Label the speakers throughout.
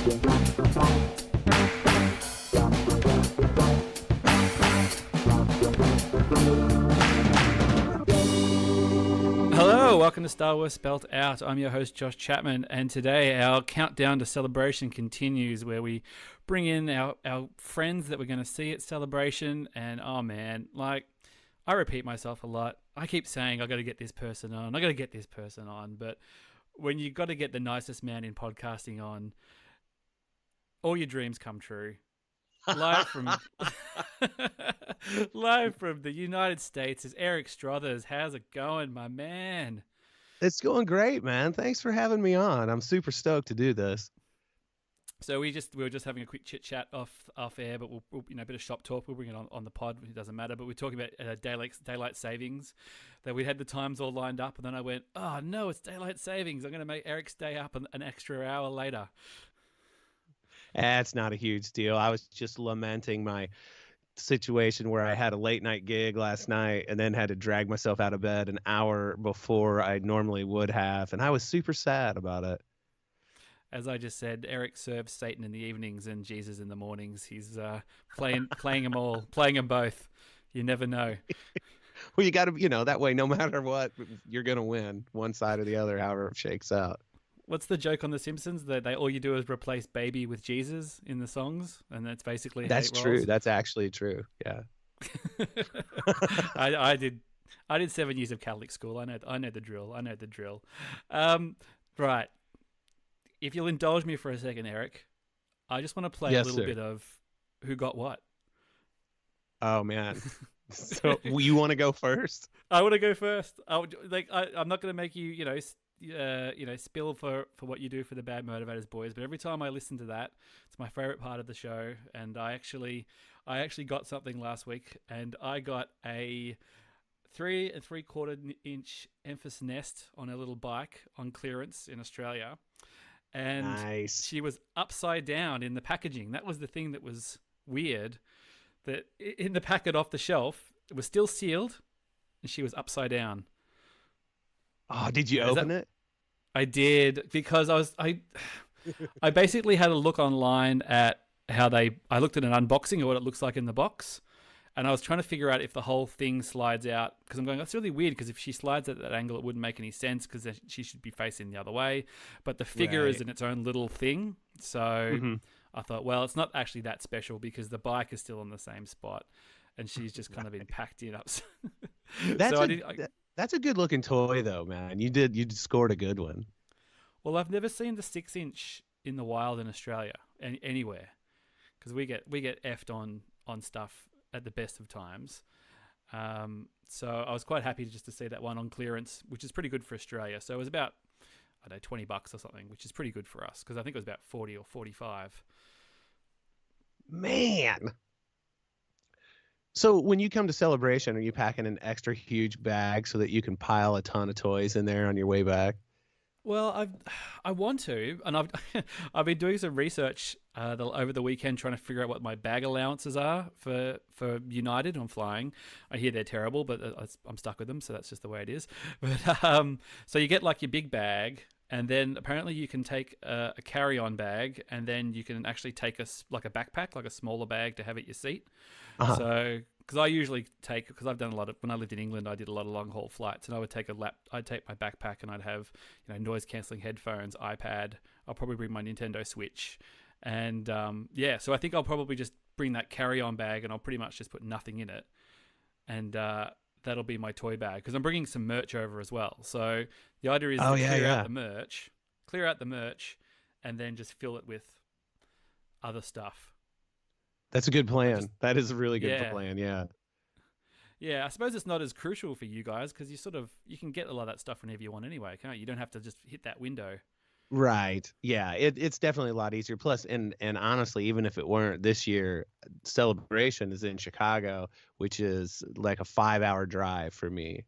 Speaker 1: Hello, welcome to Star Wars Spelt Out. I'm your host, Josh Chapman, and today our countdown to Celebration continues, where we bring in our friends that we're going to see at Celebration. And oh man, like, I repeat myself a lot. I keep saying I got to get this person on, but when you got to get the nicest man in podcasting on, all your dreams come true. Live from the United States is Eric Strothers. How's it going, my man?
Speaker 2: It's going great, man. Thanks for having me on. I'm super stoked to do this.
Speaker 1: So we were just having a quick chit chat off air, but we'll a bit of shop talk. We'll bring it on the pod. It doesn't matter. But we're talking about daylight savings. That we had the times all lined up, and then I went, oh no, it's daylight savings. I'm going to make Eric stay up an extra hour later.
Speaker 2: That's not a huge deal. I was just lamenting my situation where I had a late night gig last night and then had to drag myself out of bed an hour before I normally would have. And I was super sad about it.
Speaker 1: As I just said, Eric serves Satan in the evenings and Jesus in the mornings. He's playing them all, playing them both. You never know.
Speaker 2: Well, you got to, that way, no matter what, you're going to win one side or the other, however it shakes out.
Speaker 1: What's the joke on The Simpsons that all you do is replace baby with Jesus in the songs, and that's basically
Speaker 2: that's true. That's actually true. Yeah.
Speaker 1: I did 7 years of Catholic school. I know the drill. Right. If you'll indulge me for a second, Eric, I just want to play a little bit of Who Got What.
Speaker 2: Oh man. So you want to go first?
Speaker 1: I want to go first. I'm not going to make you, spill for what you do for the Bad Motivators boys, but every time I listen to that, it's my favorite part of the show. And I actually got something last week, and I got a 3 3/4 inch Emphas Nest on a little bike on clearance in Australia. And
Speaker 2: nice.
Speaker 1: She was upside down in the packaging. That was the thing that was weird, that in the packet off the shelf, it was still sealed and she was upside down.
Speaker 2: Oh, did you open it?
Speaker 1: I did, because I basically had a look online at I looked at an unboxing of what it looks like in the box, and I was trying to figure out if the whole thing slides out, because I'm going, that's really weird, because if she slides at that angle, it wouldn't make any sense, because she should be facing the other way. But the figure is in its own little thing. So I thought, well, it's not actually that special, because the bike is still in the same spot, and she's just kind of been packed in up.
Speaker 2: That's a good looking toy though, man. You scored a good one.
Speaker 1: Well, I've never seen the 6-inch in the wild in Australia anywhere, because we get effed on stuff at the best of times. So I was quite happy just to see that one on clearance, which is pretty good for Australia. So it was about, I don't know, $20 or something, which is pretty good for us, because I think it was about 40 or 45.
Speaker 2: Man. So when you come to Celebration, are you packing an extra huge bag so that you can pile a ton of toys in there on your way back?
Speaker 1: Well, I want to, and I've been doing some research over the weekend, trying to figure out what my bag allowances are for United on flying. I hear they're terrible, but I'm stuck with them, so that's just the way it is. But so you get like your big bag, and then apparently you can take a carry-on bag, and then you can actually take a backpack, like a smaller bag to have at your seat. Uh-huh. So, because I usually because I've done when I lived in England, I did a lot of long haul flights, and I would I'd take my backpack, and I'd have noise cancelling headphones, iPad. I'll probably bring my Nintendo Switch, and so I think I'll probably just bring that carry-on bag, and I'll pretty much just put nothing in it, and that'll be my toy bag, because I'm bringing some merch over as well. So the idea is clear out the merch, and then just fill it with other stuff.
Speaker 2: That's a good plan. That is a really good plan. Yeah.
Speaker 1: Yeah, I suppose it's not as crucial for you guys, because you can get a lot of that stuff whenever you want anyway, can't you? You don't have to just hit that window.
Speaker 2: Right. Yeah. It's definitely a lot easier. Plus, and honestly, even if it weren't this year, Celebration is in Chicago, which is like a 5-hour drive for me.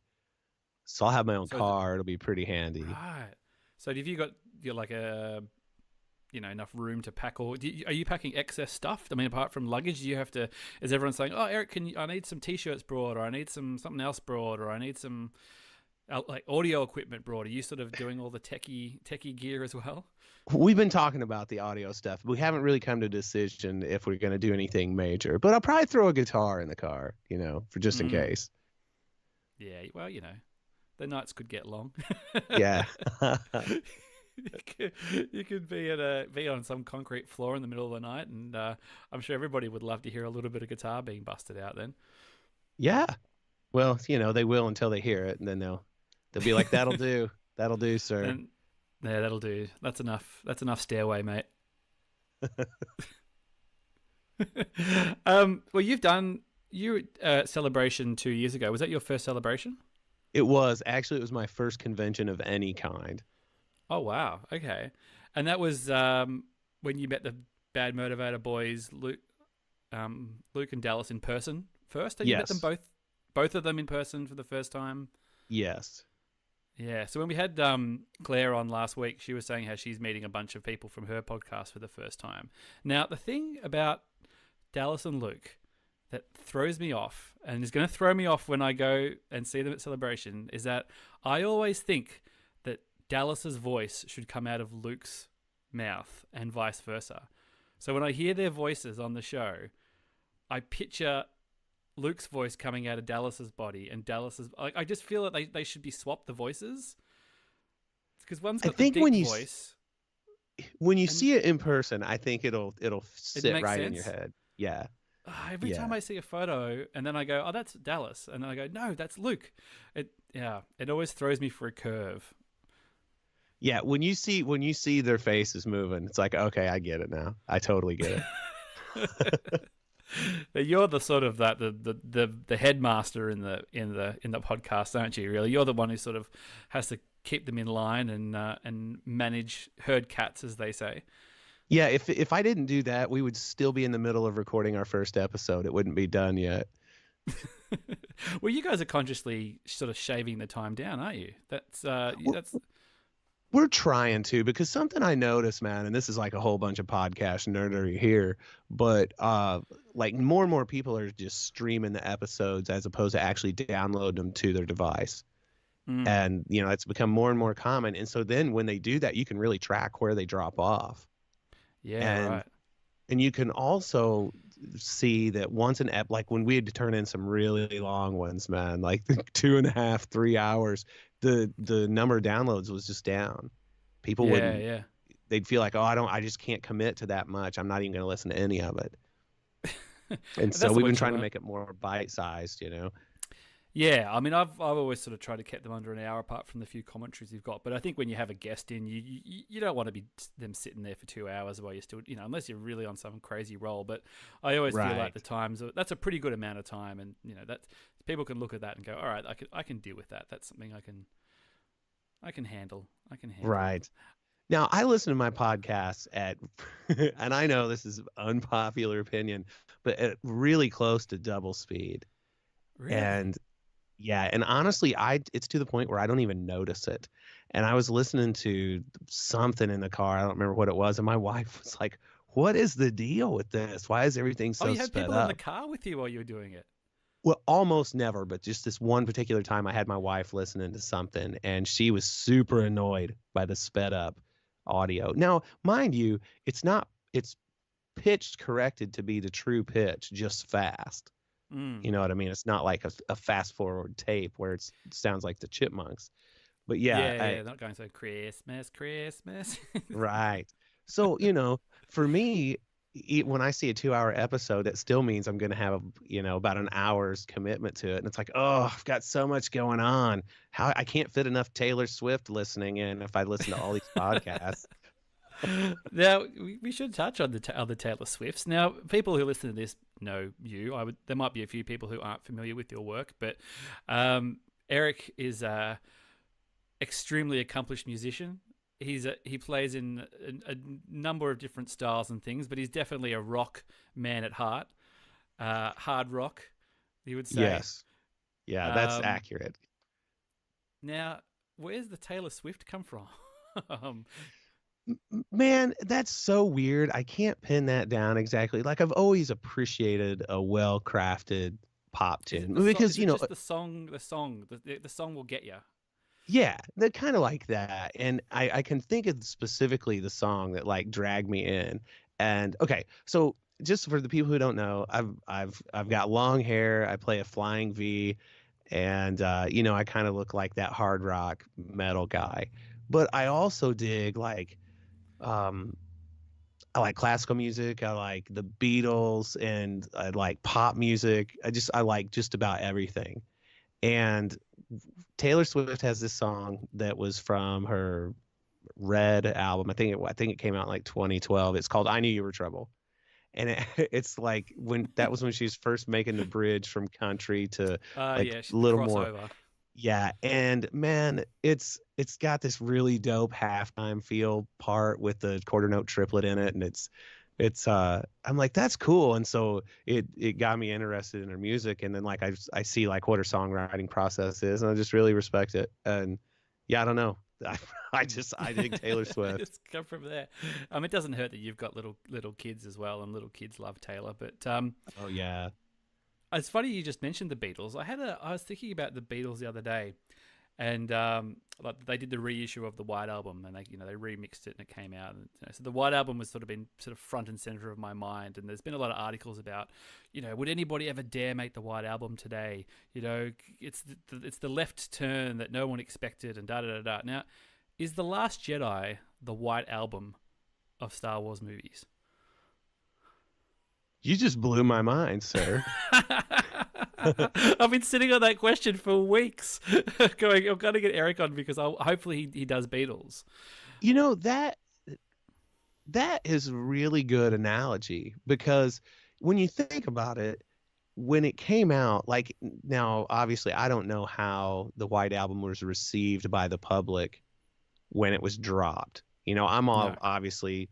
Speaker 2: So I'll have my own car. It'll be pretty handy.
Speaker 1: Right. So have you got like a enough room to pack, or are you packing excess stuff? I mean, apart from luggage, do you have to? Is everyone saying, "Oh, Eric, I need some t-shirts brought, or I need something else brought, or I need some like audio equipment brought? Are you sort of doing all the techie gear as well?
Speaker 2: We've been talking about the audio stuff. We haven't really come to a decision if we're going to do anything major, but I'll probably throw a guitar in the car, for just in case.
Speaker 1: Yeah, well, the nights could get long.
Speaker 2: Yeah.
Speaker 1: You could be on some concrete floor in the middle of the night, and I'm sure everybody would love to hear a little bit of guitar being busted out then.
Speaker 2: Yeah. Well, they will until they hear it, and then they'll be like, "That'll do. That'll do, sir."
Speaker 1: And, yeah, that'll do. That's enough. That's enough stairway, mate. Well, you've done your celebration 2 years ago. Was that your first celebration?
Speaker 2: It was. Actually, it was my first convention of any kind.
Speaker 1: Oh, wow. Okay. And that was when you met the Bad Motivator boys, Luke and Dallas in person first? And you met them both of them in person for the first time?
Speaker 2: Yes.
Speaker 1: Yeah. So when we had Claire on last week, she was saying how she's meeting a bunch of people from her podcast for the first time. Now, the thing about Dallas and Luke that throws me off and is going to throw me off when I go and see them at Celebration is that I always think that Dallas's voice should come out of Luke's mouth and vice versa. So when I hear their voices on the show, I picture Luke's voice coming out of Dallas's body and Dallas's. I just feel that they should be swapped the voices because one's got the deep voice.
Speaker 2: When you see it in person, I think it'll sit right in your head. Yeah.
Speaker 1: Every time I see a photo and then I go, "Oh, that's Dallas," and then I go, "No, that's Luke." It always throws me for a curve.
Speaker 2: Yeah, when you see their faces moving, it's like, okay, I get it now. I totally get it.
Speaker 1: You're the sort of the headmaster in the podcast, aren't you? Really, you're the one who sort of has to keep them in line and manage herd cats, as they say.
Speaker 2: Yeah, if I didn't do that, we would still be in the middle of recording our first episode. It wouldn't be done yet.
Speaker 1: Well, you guys are consciously sort of shaving the time down, aren't you? That's
Speaker 2: We're trying to, because something I noticed, man, and this is like a whole bunch of podcast nerdery here, but like more and more people are just streaming the episodes as opposed to actually download them to their device. And, it's become more and more common. And so then when they do that, you can really track where they drop off.
Speaker 1: Yeah, right.
Speaker 2: And you can also see that once like when we had to turn in some really long ones, man, like 2.5, 3 hours, the number of downloads was just down. People wouldn't. They'd feel like, I just can't commit to that much. I'm not even going to listen to any of it. And so we've been trying to make it more bite-sized,
Speaker 1: Yeah, I mean, I've always sort of tried to keep them under an hour apart from the few commentaries you've got. But I think when you have a guest in, you don't want to be them sitting there for 2 hours while you're still, unless you're really on some crazy roll. But I always feel like the times that's a pretty good amount of time, and that people can look at that and go, all right, I can deal with that. That's something I can handle.
Speaker 2: Right. Now, I listen to my podcasts and I know this is unpopular opinion, but at really close to double speed.
Speaker 1: Really?
Speaker 2: And honestly, it's to the point where I don't even notice it. And I was listening to something in the car. I don't remember what it was. And my wife was like, "What is the deal with this? Why is everything so sped up?"
Speaker 1: You had people in the car with you while you were doing it?
Speaker 2: Well, almost never, but just this one particular time I had my wife listening to something and she was super annoyed by the sped up audio. Now, mind you, it's pitched corrected to be the true pitch, just fast. You know what I mean? It's not like a fast forward tape where it sounds like the Chipmunks. But yeah,
Speaker 1: not going so Christmas.
Speaker 2: Right. So, for me, when I see a 2-hour episode, that still means I'm going to have, about an hour's commitment to it. And it's like, I've got so much going on. I can't fit enough Taylor Swift listening in if I listen to all these podcasts.
Speaker 1: Now, we should touch on the other Taylor Swifts. Now, people who listen to this know you. There might be a few people who aren't familiar with your work, but Eric is a extremely accomplished musician. He plays in a number of different styles and things, but he's definitely a rock man at heart. Hard rock, you would say.
Speaker 2: Yes. Yeah, that's accurate.
Speaker 1: Now, where's the Taylor Swift come from?
Speaker 2: Man, that's so weird. I can't pin that down exactly. Like, I've always appreciated a well-crafted pop tune because
Speaker 1: just the song will get you.
Speaker 2: Yeah, they're kind of like that. And I can think of specifically the song that like dragged me in. And okay, so just for the people who don't know, I've got long hair. I play a flying V, and you know, I kind of look like that hard rock metal guy. But I also dig like um I like classical music. I like the Beatles, and I like pop music. I like just about everything. And Taylor Swift has this song that was from her Red album. I think it came out in like 2012. It's called "I Knew You Were Trouble," and it's like that was when she was first making the bridge from country to like
Speaker 1: Yeah,
Speaker 2: a
Speaker 1: the
Speaker 2: little more.
Speaker 1: crossover.
Speaker 2: Yeah, and man, it's got this really dope halftime feel part with the quarter note triplet in it, and it's I'm like, that's cool. And so it got me interested in her music, and then like I see like what her songwriting process is, and I just really respect it. And yeah, I don't know. I dig Taylor Swift.
Speaker 1: It's come from there. It doesn't hurt that you've got little kids as well, and little kids love Taylor. But
Speaker 2: Oh yeah.
Speaker 1: it's funny you just mentioned the Beatles. I was thinking about the Beatles the other day, and like they did the reissue of the White Album, and they remixed it and it came out. And, so the White Album was sort of been sort of front and center of my mind. And there's been a lot of articles about, would anybody ever dare make the White Album today? It's the left turn that no one expected, and da da da da. Now, is The Last Jedi the White Album of Star Wars movies?
Speaker 2: You just blew my mind, sir.
Speaker 1: I've been sitting on that question for weeks, going, I've got to get Eric on because hopefully he does Beatles.
Speaker 2: You know, that is a really good analogy, because when you think about it, when it came out, like, now obviously I don't know how the White Album was received by the public when it was dropped. I'm all
Speaker 1: No.
Speaker 2: obviously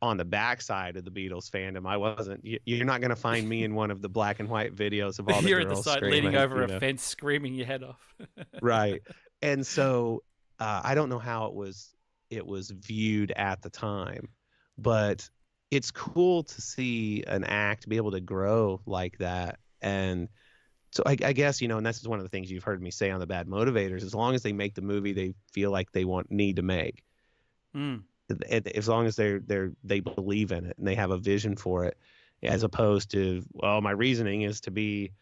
Speaker 2: on the backside of the Beatles fandom. I wasn't. You're not going to find me in one of the black and white videos of all the
Speaker 1: You're at the
Speaker 2: girls
Speaker 1: side
Speaker 2: screaming,
Speaker 1: leaning over a fence screaming your head off.
Speaker 2: right. And so I don't know how it was viewed at the time, but it's cool to see an act be able to grow like that. And so I guess, and this is one of the things you've heard me say on the Bad Motivators, as long as they make the movie they feel like they need to make,
Speaker 1: Mm.
Speaker 2: as long as they believe in it and they have a vision for it, as opposed to, well, my reasoning is to be,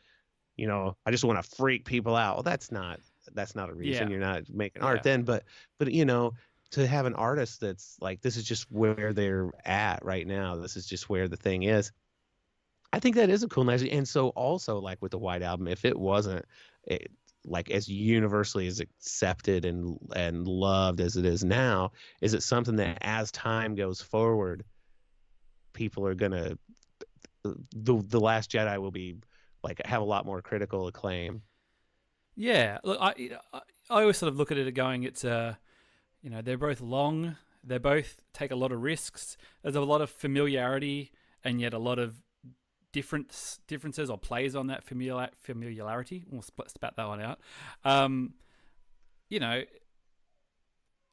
Speaker 2: I just want to freak people out. Well, that's not a reason.
Speaker 1: Yeah.
Speaker 2: You're not making art then. But to have an artist that's like, this is just where they're at right now, this is just where the thing is, I think that is a cool message. And so also, like with the White Album, if it wasn't like as universally as accepted and loved as it is now, is it something that as time goes forward, people are gonna, the Last Jedi will be like, have a lot more critical acclaim?
Speaker 1: Yeah. Look, I always sort of look at it going, it's they're both long, they both take a lot of risks. There's a lot of familiarity, and yet a lot of differences or plays on that familiarity. We'll spat that one out.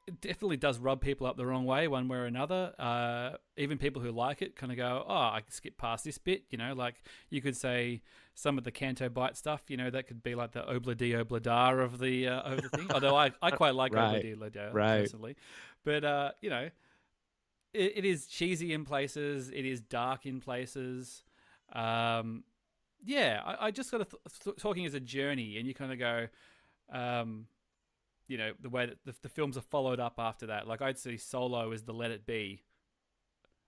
Speaker 1: It definitely does rub people up the wrong way, one way or another. Even people who like it kind of go, "Oh, I can skip past this bit." Like you could say some of the Canto Bite stuff. That could be like the obla-di obla-da of the thing. Although I quite like
Speaker 2: Right.
Speaker 1: obla-di obla-da
Speaker 2: Right.
Speaker 1: personally, but it is cheesy in places. It is dark in places. I just sort of talking as a journey, and you kind of go, the way that the films are followed up after that. Like I'd see Solo as the Let It Be,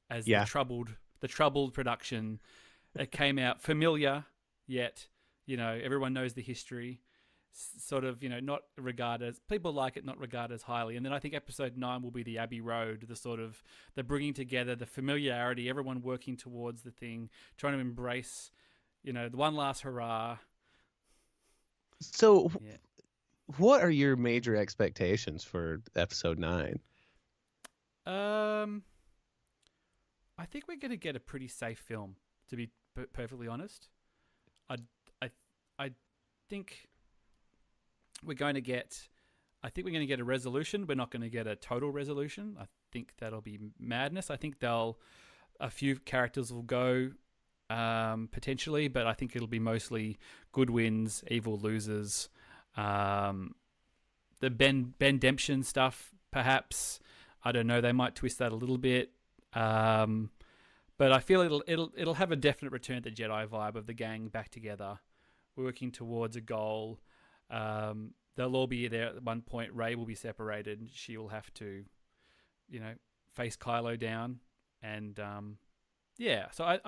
Speaker 1: as
Speaker 2: Yeah.
Speaker 1: the troubled production. It came out familiar, yet everyone knows the history. Sort of not regarded as, people like it, not regarded as highly. And then I think Episode 9 will be the Abbey Road, the sort of the bringing together, the familiarity, everyone working towards the thing, trying to embrace the one last hurrah.
Speaker 2: So
Speaker 1: Yeah.
Speaker 2: what are your major expectations for Episode 9?
Speaker 1: I think we're going to get a pretty safe film, to be perfectly honest. I think we're going to get a resolution. We're not going to get a total resolution. I think that'll be madness. I think a few characters will go potentially, but I think it'll be mostly good wins, evil losers. the Ben Demption stuff, perhaps. I don't know. They might twist that a little bit. But I feel it'll have a definite Return of the Jedi vibe of the gang back together, working towards a goal. They'll all be there at one point. Rey will be separated. She will have to, face Kylo down. And so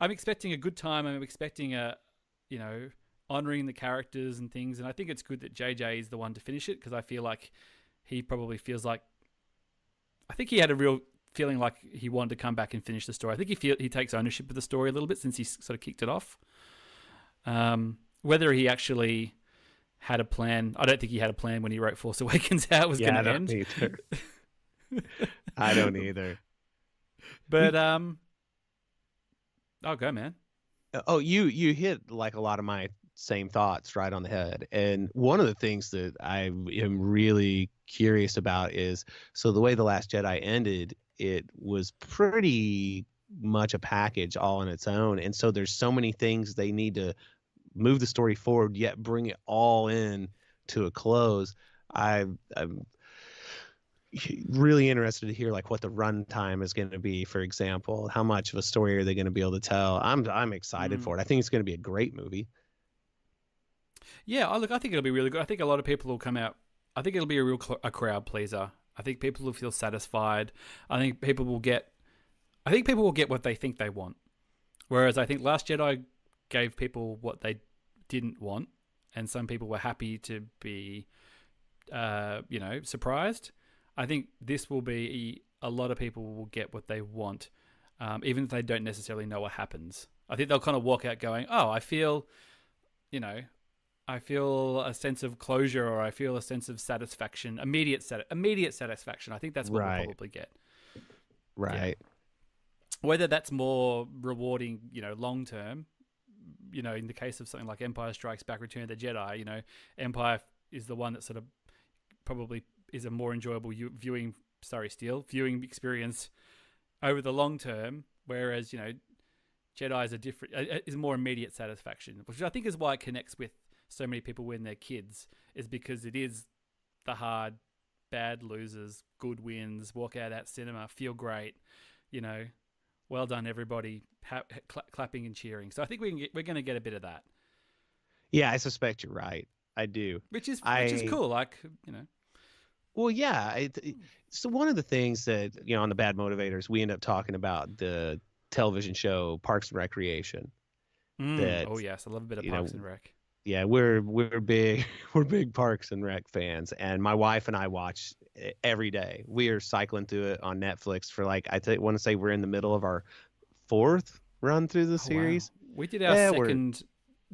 Speaker 1: I'm expecting a good time. I'm expecting honoring the characters and things. And I think it's good that JJ is the one to finish it, because I feel like he probably feels like, I think he had a real feeling like he wanted to come back and finish the story. I think he takes ownership of the story a little bit since he sort of kicked it off. Whether he actually had a plan, I don't think he had a plan when he wrote Force Awakens how it was going to end.
Speaker 2: Either. I don't either.
Speaker 1: But I'll go, man.
Speaker 2: Oh, you hit like a lot of my same thoughts right on the head. And one of the things that I am really curious about is, so the way The Last Jedi ended, it was pretty much a package all on its own. And so there's so many things they need to move the story forward, yet bring it all in to a close. I'm really interested to hear like what the runtime is going to be, for example. How much of a story are they going to be able to tell? I'm excited for it. I think it's going to be a great movie.
Speaker 1: Yeah, I think it'll be really good. I think a lot of people will come out. I think it'll be a crowd pleaser. I think people will feel satisfied. I think people will get what they think they want. Whereas I think Last Jedi gave people what they didn't want, and some people were happy to be, surprised. I think this will be a lot of people will get what they want, even if they don't necessarily know what happens. I think they'll kind of walk out going, "Oh, I feel a sense of closure, or I feel a sense of satisfaction, immediate satisfaction." I think that's what we'll probably get.
Speaker 2: Right.
Speaker 1: Yeah. Whether that's more rewarding, long term, in the case of something like Empire Strikes Back, Return of the Jedi, Empire is the one that sort of probably is a more enjoyable viewing experience over the long term, whereas, Jedi is more immediate satisfaction, which I think is why it connects with so many people when they're kids, is because it is the hard, bad losers, good wins, walk out of that cinema, feel great, well done everybody, clapping and cheering. So I think we're going to get a bit of that.
Speaker 2: Yeah, I suspect you're right. I do.
Speaker 1: Which is cool,
Speaker 2: Well, yeah. So one of the things that, on the Bad Motivators, we end up talking about the television show Parks and Recreation.
Speaker 1: Oh yes, I love a bit of Parks and Rec.
Speaker 2: Yeah, we're big Parks and Rec fans, and my wife and I watch it every day. We are cycling through it on Netflix for want to say we're in the middle of our 4th run through the series.
Speaker 1: Wow. We did our second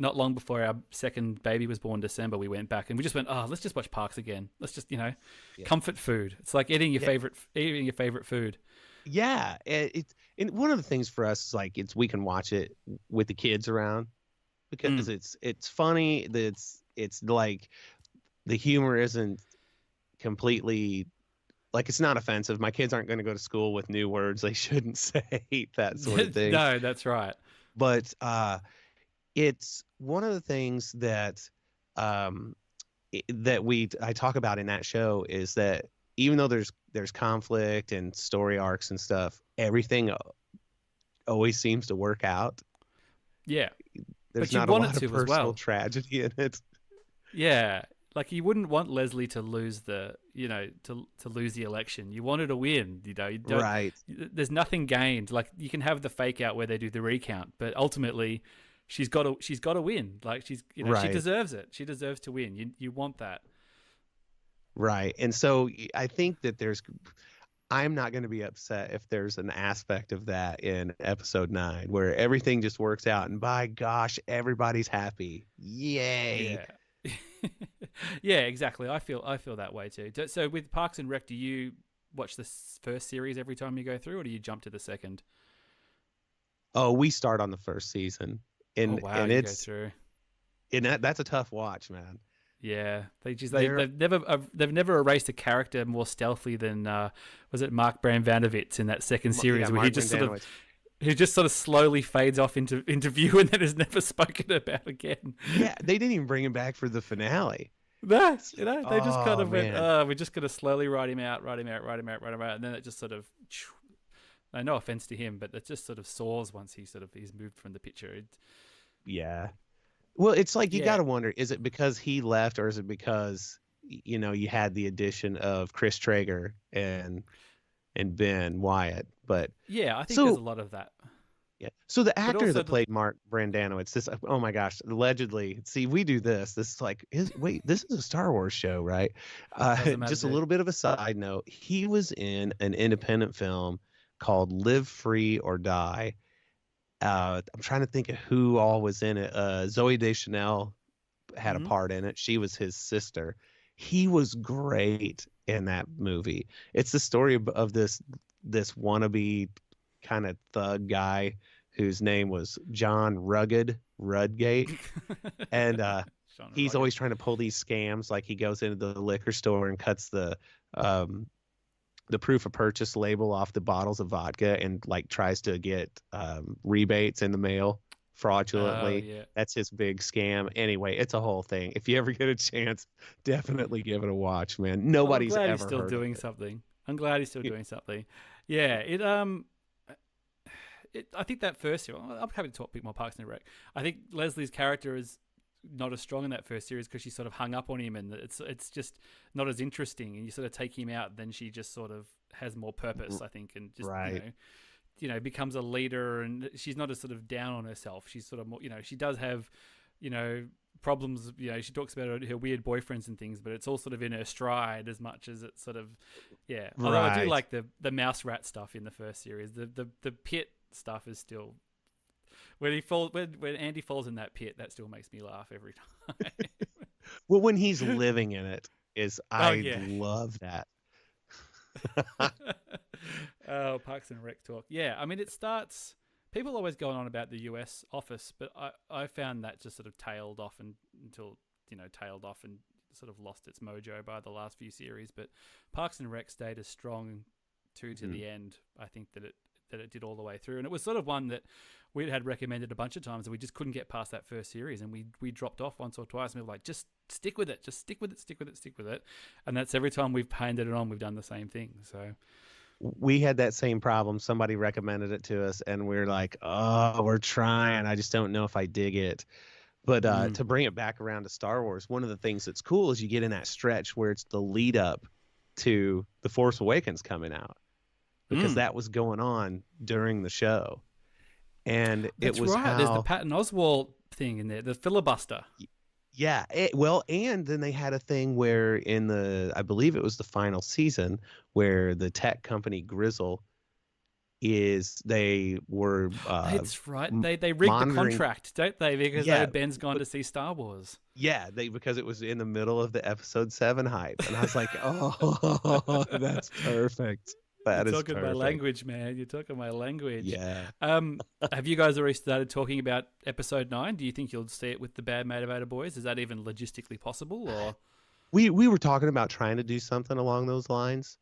Speaker 1: not long before our second baby was born, December. We went back and we just went, let's just watch Parks again. Let's just comfort food. It's like eating your favorite food. Yeah,
Speaker 2: and one of the things for us is we can watch it with the kids around, because it's funny. It's like the humor isn't completely it's not offensive. My kids aren't going to go to school with new words they shouldn't say, that sort of thing.
Speaker 1: No, that's right.
Speaker 2: But it's one of the things that I talk about in that show is that even though there's conflict and story arcs and stuff, everything always seems to work out.
Speaker 1: Yeah.
Speaker 2: There's not a lot of personal tragedy in it.
Speaker 1: Yeah. Like, you wouldn't want Leslie to lose to lose the election. You want her to win, You don't,
Speaker 2: right.
Speaker 1: There's nothing gained. Like, you can have the fake out where they do the recount, but ultimately she's got to win. Like, she's,
Speaker 2: right.
Speaker 1: She deserves it. She deserves to win. You want that.
Speaker 2: Right. And so I think that I'm not going to be upset if there's an aspect of that in episode 9 where everything just works out and by gosh, everybody's happy. Yay.
Speaker 1: Yeah. Yeah, exactly. I feel that way too. So with Parks and Rec, do you watch the first series every time you go through, or do you jump to the second?
Speaker 2: Oh, we start on the first season, and
Speaker 1: you go through.
Speaker 2: And that's a tough watch, man.
Speaker 1: Yeah, they've never erased a character more stealthily than was it Mark Vanderwitz in that second series, where he just sort of slowly fades off into view and then is never spoken about again.
Speaker 2: Yeah, they didn't even bring him back for the finale.
Speaker 1: No, they just kind
Speaker 2: Oh
Speaker 1: of went,
Speaker 2: man.
Speaker 1: we're just going to slowly write him out. And then it just sort of, no offense to him, but it just sort of soars once he's moved from the picture.
Speaker 2: Yeah. Well, it's like you got
Speaker 1: Yeah.
Speaker 2: to wonder, is it because he left or is it because you had the addition of Chris Traeger and Ben Wyatt? But
Speaker 1: Yeah, I think there's a
Speaker 2: so
Speaker 1: lot of that.
Speaker 2: yeah. So the
Speaker 1: But
Speaker 2: actor
Speaker 1: also,
Speaker 2: that played Mark Brandano, it's this, oh my gosh, allegedly. See, we do this. This is like, wait, this is a Star Wars show, right?
Speaker 1: doesn't matter
Speaker 2: Just a
Speaker 1: to,
Speaker 2: little bit of a side note. He was in an independent film called Live Free or Die. I'm trying to think of who all was in it. Zoe Deschanel had a
Speaker 1: Mhm.
Speaker 2: part in it. She was his sister. He was great in that movie. It's the story of this wannabe kind of thug guy whose name was John Rudgate, and
Speaker 1: Sean
Speaker 2: he's
Speaker 1: Rugged.
Speaker 2: always trying to pull these scams. Like he goes into the liquor store and cuts um, the proof of purchase label off the bottles of vodka and like tries to get rebates in the mail
Speaker 1: Oh,
Speaker 2: fraudulently.
Speaker 1: yeah.
Speaker 2: That's his big scam. Anyway, it's a whole thing. If you ever get a chance, definitely give it a watch, man.
Speaker 1: Well, I'm
Speaker 2: Nobody's
Speaker 1: glad he's
Speaker 2: ever
Speaker 1: still
Speaker 2: heard of
Speaker 1: doing
Speaker 2: it.
Speaker 1: something. I'm glad he's still
Speaker 2: It-
Speaker 1: doing something. Yeah, I think that first series, I'm happy to talk a bit more Parks and Rec. I think Leslie's character is not as strong in that first series because she sort of hung up on him, and it's just not as interesting. And you sort of take him out, then she just sort of has more purpose, I think, and just
Speaker 2: right.
Speaker 1: becomes a leader, and she's not as sort of down on herself. She's sort of more, she does have, problems. She talks about her weird boyfriends and things, but it's all sort of in her stride as much as it's sort of, yeah. Although I do
Speaker 2: Right.
Speaker 1: like the mouse rat stuff in the first series. The pit stuff is still when Andy falls in that pit, that still makes me laugh every time.
Speaker 2: Well, when he's living in it is
Speaker 1: Oh
Speaker 2: I
Speaker 1: yeah.
Speaker 2: love that.
Speaker 1: Oh, Parks and Rec talk. Yeah, I mean, it starts. People always going on about the US office, but I found that just sort of tailed off tailed off and sort of lost its mojo by the last few series. But Parks and Rec stayed as strong to
Speaker 2: Mhm.
Speaker 1: the end. I think that it did all the way through, and it was sort of one that we had recommended a bunch of times, and we just couldn't get past that first series, and we dropped off once or twice, and we were like, just stick with it, stick with it, and that's every time we've handed it on, we've done the same thing. So.
Speaker 2: We had that same problem. Somebody recommended it to us, and we're like, "Oh, we're trying. I just don't know if I dig it." But
Speaker 1: Mm.
Speaker 2: to bring it back around to Star Wars, one of the things that's cool is you get in that stretch where it's the lead up to The Force Awakens coming out, because
Speaker 1: Mm.
Speaker 2: that was going on during the show, and it
Speaker 1: That's
Speaker 2: was
Speaker 1: right. There's the
Speaker 2: how
Speaker 1: Patton Oswalt thing in there, the filibuster.
Speaker 2: yeah, well, and then they had a thing where I believe it was the final season, where the tech company Grizzle they were
Speaker 1: That's right. They rigged the
Speaker 2: monitoring.
Speaker 1: contract, don't they? Because
Speaker 2: Yeah,
Speaker 1: Ben's gone
Speaker 2: but
Speaker 1: to see Star Wars.
Speaker 2: yeah, because it was in the middle of the episode 7 hype, and I was like, oh, that's perfect.
Speaker 1: You're
Speaker 2: That is
Speaker 1: talking my
Speaker 2: perfect.
Speaker 1: language, man. You're talking my language.
Speaker 2: Yeah.
Speaker 1: Have you guys already started talking about episode 9? Do you think you'll see it with the Bad Motivator boys? Is that even logistically possible, or?
Speaker 2: We were talking about trying to do something along those lines.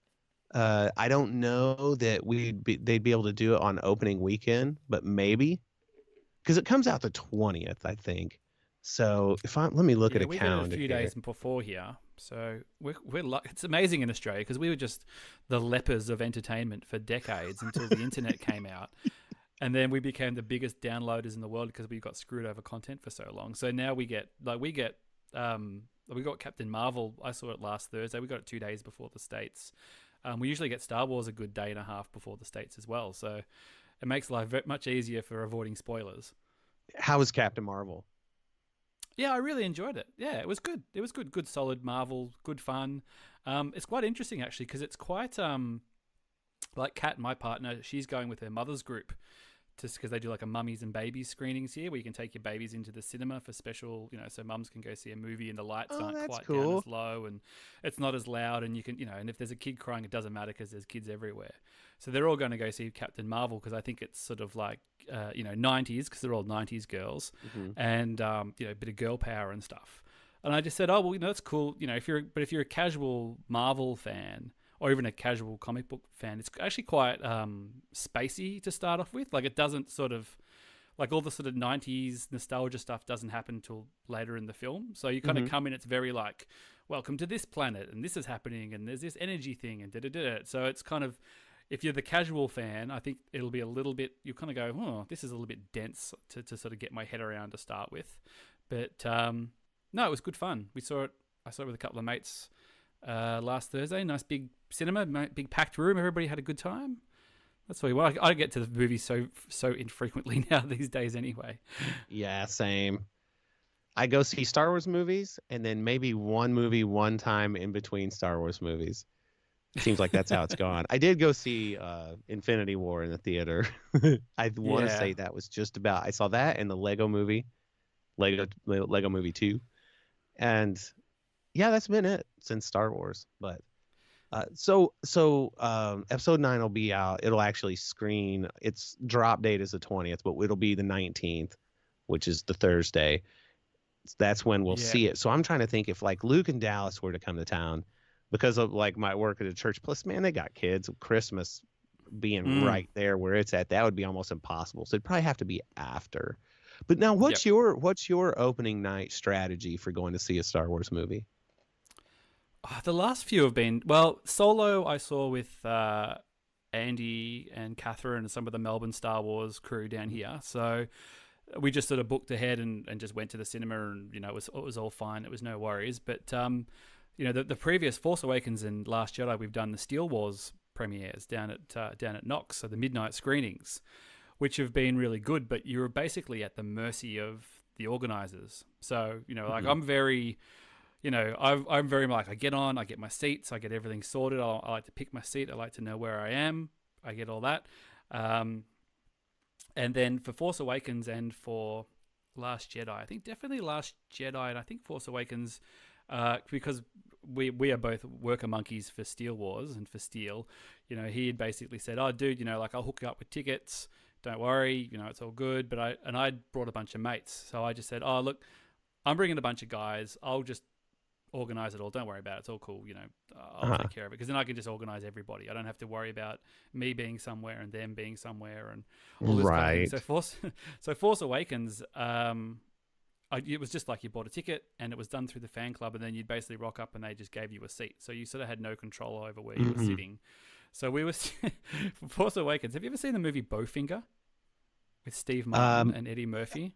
Speaker 2: I don't know that they'd be able to do it on opening weekend, but maybe, because it comes out the 20th, I think. So let me look at
Speaker 1: Yeah,
Speaker 2: a
Speaker 1: we get it a
Speaker 2: calendar
Speaker 1: few
Speaker 2: here.
Speaker 1: days before here, so it's amazing in Australia because we were just the lepers of entertainment for decades until the internet came out, and then we became the biggest downloaders in the world because we got screwed over content for so long. So now we got Captain Marvel. I saw it last Thursday. We got it 2 days before the States. We usually get Star Wars a good day and a half before the States as well, so it makes life much easier for avoiding spoilers.
Speaker 2: How is Captain Marvel?
Speaker 1: Yeah, I really enjoyed it. Yeah, it was good. It was good. Good, solid Marvel. Good fun. It's quite interesting actually because it's quite like Kat, my partner. She's going with her mother's group, just because they do like a mummies and babies screenings here, where you can take your babies into the cinema for special, so mums can go see a movie and the lights
Speaker 2: Oh,
Speaker 1: aren't
Speaker 2: that's
Speaker 1: quite down
Speaker 2: cool.
Speaker 1: as low and it's not as loud, and you can, and if there's a kid crying, it doesn't matter because there's kids everywhere. So they're all going to go see Captain Marvel because I think it's sort of like 90s because they're all 90s girls,
Speaker 2: Mhm.
Speaker 1: and a bit of girl power and stuff. And I just said, oh well, that's cool. If you're a casual Marvel fan or even a casual comic book fan, it's actually quite spacey to start off with. Like it doesn't sort of like all the sort of 90s nostalgia stuff doesn't happen till later in the film. So you kind of come in, it's very like, welcome to this planet and this is happening and there's this energy thing and da-da-da. So it's kind of, if you're the casual fan, I think it'll be a little bit, you kind of go, oh, this is a little bit dense to sort of get my head around to start with. But no, it was good fun. I saw it with a couple of mates last Thursday. Nice big cinema, big packed room. Everybody had a good time. That's what I get to the movies so infrequently now these days anyway.
Speaker 2: Yeah, same. I go see Star Wars movies and then maybe one movie one time in between Star Wars movies. It seems like that's how it's gone. I did go see Infinity War in the theater. I want to say that was just about. I saw that and the Lego Movie, Lego Movie 2, and yeah, that's been it since Star Wars. But so episode 9 will be out. It'll actually screen. Its drop date is the 20th, but it'll be the 19th, which is the Thursday. That's when we'll see it. So I'm trying to think if like Luke and Dallas were to come to town, because of like my work at a church. Plus, man, they got kids. Christmas being right there where it's at, that would be almost impossible. So it'd probably have to be after. But now, what's your opening night strategy for going to see a Star Wars movie?
Speaker 1: The last few have been, well, Solo I saw with Andy and Catherine and some of the Melbourne Star Wars crew down here. So we just sort of booked ahead and just went to the cinema, and it was all fine. It was no worries. But the previous Force Awakens and Last Jedi, we've done the Steel Wars premieres down at Knox, so the midnight screenings, which have been really good. But you're basically at the mercy of the organizers. So like I'm very. I'm very like, I get on, I get my seats, I get everything sorted. I like to pick my seat. I like to know where I am. I get all that. And then for Force Awakens and for Last Jedi, I think definitely Last Jedi and I think Force Awakens, because we are both worker monkeys for Steel Wars and for Steel. He had basically said, oh, dude, like I'll hook you up with tickets. Don't worry, it's all good. But I brought a bunch of mates. So I just said, oh, look, I'm bringing a bunch of guys. I'll just organize it all. Don't worry about it. It's all cool. I'll take care of it, because then I can just organize everybody. I don't have to worry about me being somewhere and them being somewhere and all this kind of thing. So Force Awakens, it was just like you bought a ticket and it was done through the fan club, and then you'd basically rock up and they just gave you a seat. So you sort of had no control over where you were sitting. So we were for Force Awakens. Have you ever seen the movie Bowfinger with Steve Martin and Eddie Murphy?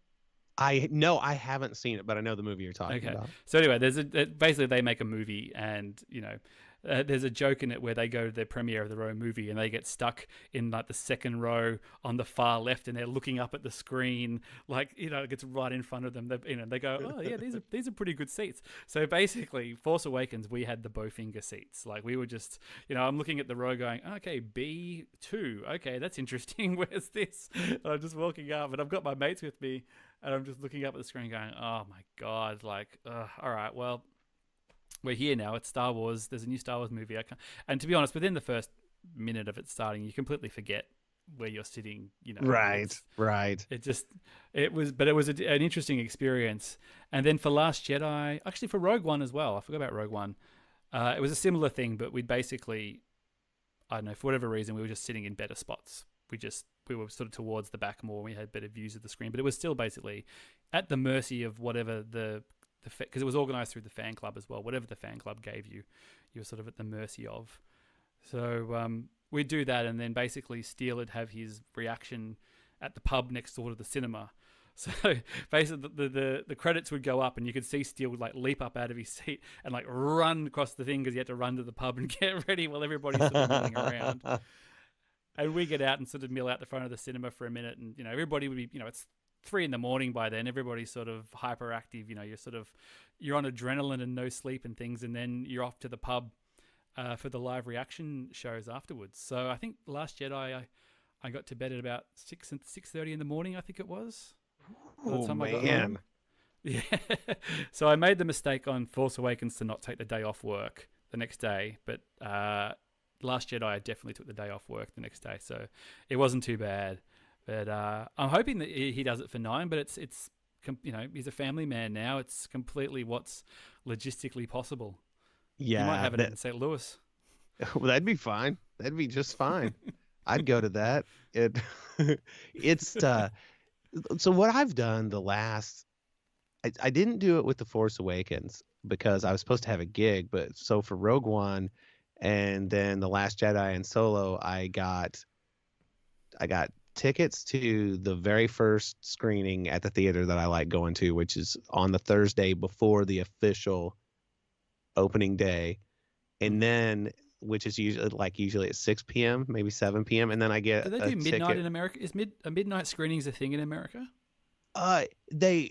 Speaker 2: I haven't seen it, but I know the movie you're talking about.
Speaker 1: So anyway, basically they make a movie, and there's a joke in it where they go to the premiere of their own movie and they get stuck in like the second row on the far left, and they're looking up at the screen, like it gets right in front of them. They go, oh yeah, these are pretty good seats. So basically, Force Awakens, we had the Bowfinger seats. Like we were just, I'm looking at the row going, okay, B2, okay, that's interesting. Where's this? And I'm just walking up, and I've got my mates with me. And I'm just looking up at the screen going, oh my God, like, all right, well, we're here now. It's Star Wars. There's a new Star Wars movie. And to be honest, within the first minute of it starting, you completely forget where you're sitting,
Speaker 2: Right.
Speaker 1: It was an interesting experience. And then for Last Jedi, actually for Rogue One as well, I forgot about Rogue One. It was a similar thing, but we'd basically, I don't know, for whatever reason, we were just sitting in better spots. We were sort of towards the back more. We had better views of the screen, but it was still basically at the mercy of whatever because it was organized through the fan club as well. Whatever the fan club gave you, you were sort of at the mercy of. So we'd do that, and then basically Steele would have his reaction at the pub next door to the cinema. So basically the credits would go up, and you could see Steele would like leap up out of his seat and like run across the thing because he had to run to the pub and get ready while everybody's sort of milling around. And we get out and sort of mill out the front of the cinema for a minute, and everybody would be, it's 3 a.m. by then. Everybody's sort of hyperactive. You're on adrenaline and no sleep and things, and then you're off to the pub for the live reaction shows afterwards. So I think Last Jedi, I got to bed at about 6:30 in the morning. I think it was.
Speaker 2: Oh man.
Speaker 1: Yeah. So I made the mistake on Force Awakens to not take the day off work the next day, but Last Jedi, I definitely took the day off work the next day, so it wasn't too bad. But I'm hoping that he does it for 9. But it's he's a family man now. It's completely what's logistically possible.
Speaker 2: Yeah,
Speaker 1: you might have it in St. Louis.
Speaker 2: Well, that'd be fine. That'd be just fine. I'd go to that. So what I've done I didn't do it with The Force Awakens because I was supposed to have a gig, but so for Rogue One and then The Last Jedi and Solo, I got tickets to the very first screening at the theater that I like going to, which is on the Thursday before the official opening day. And then which is usually at 6 p.m., maybe 7 p.m. And then I
Speaker 1: Do
Speaker 2: get
Speaker 1: they
Speaker 2: a
Speaker 1: do midnight
Speaker 2: ticket.
Speaker 1: in America? Is a midnight screenings a thing in America?
Speaker 2: They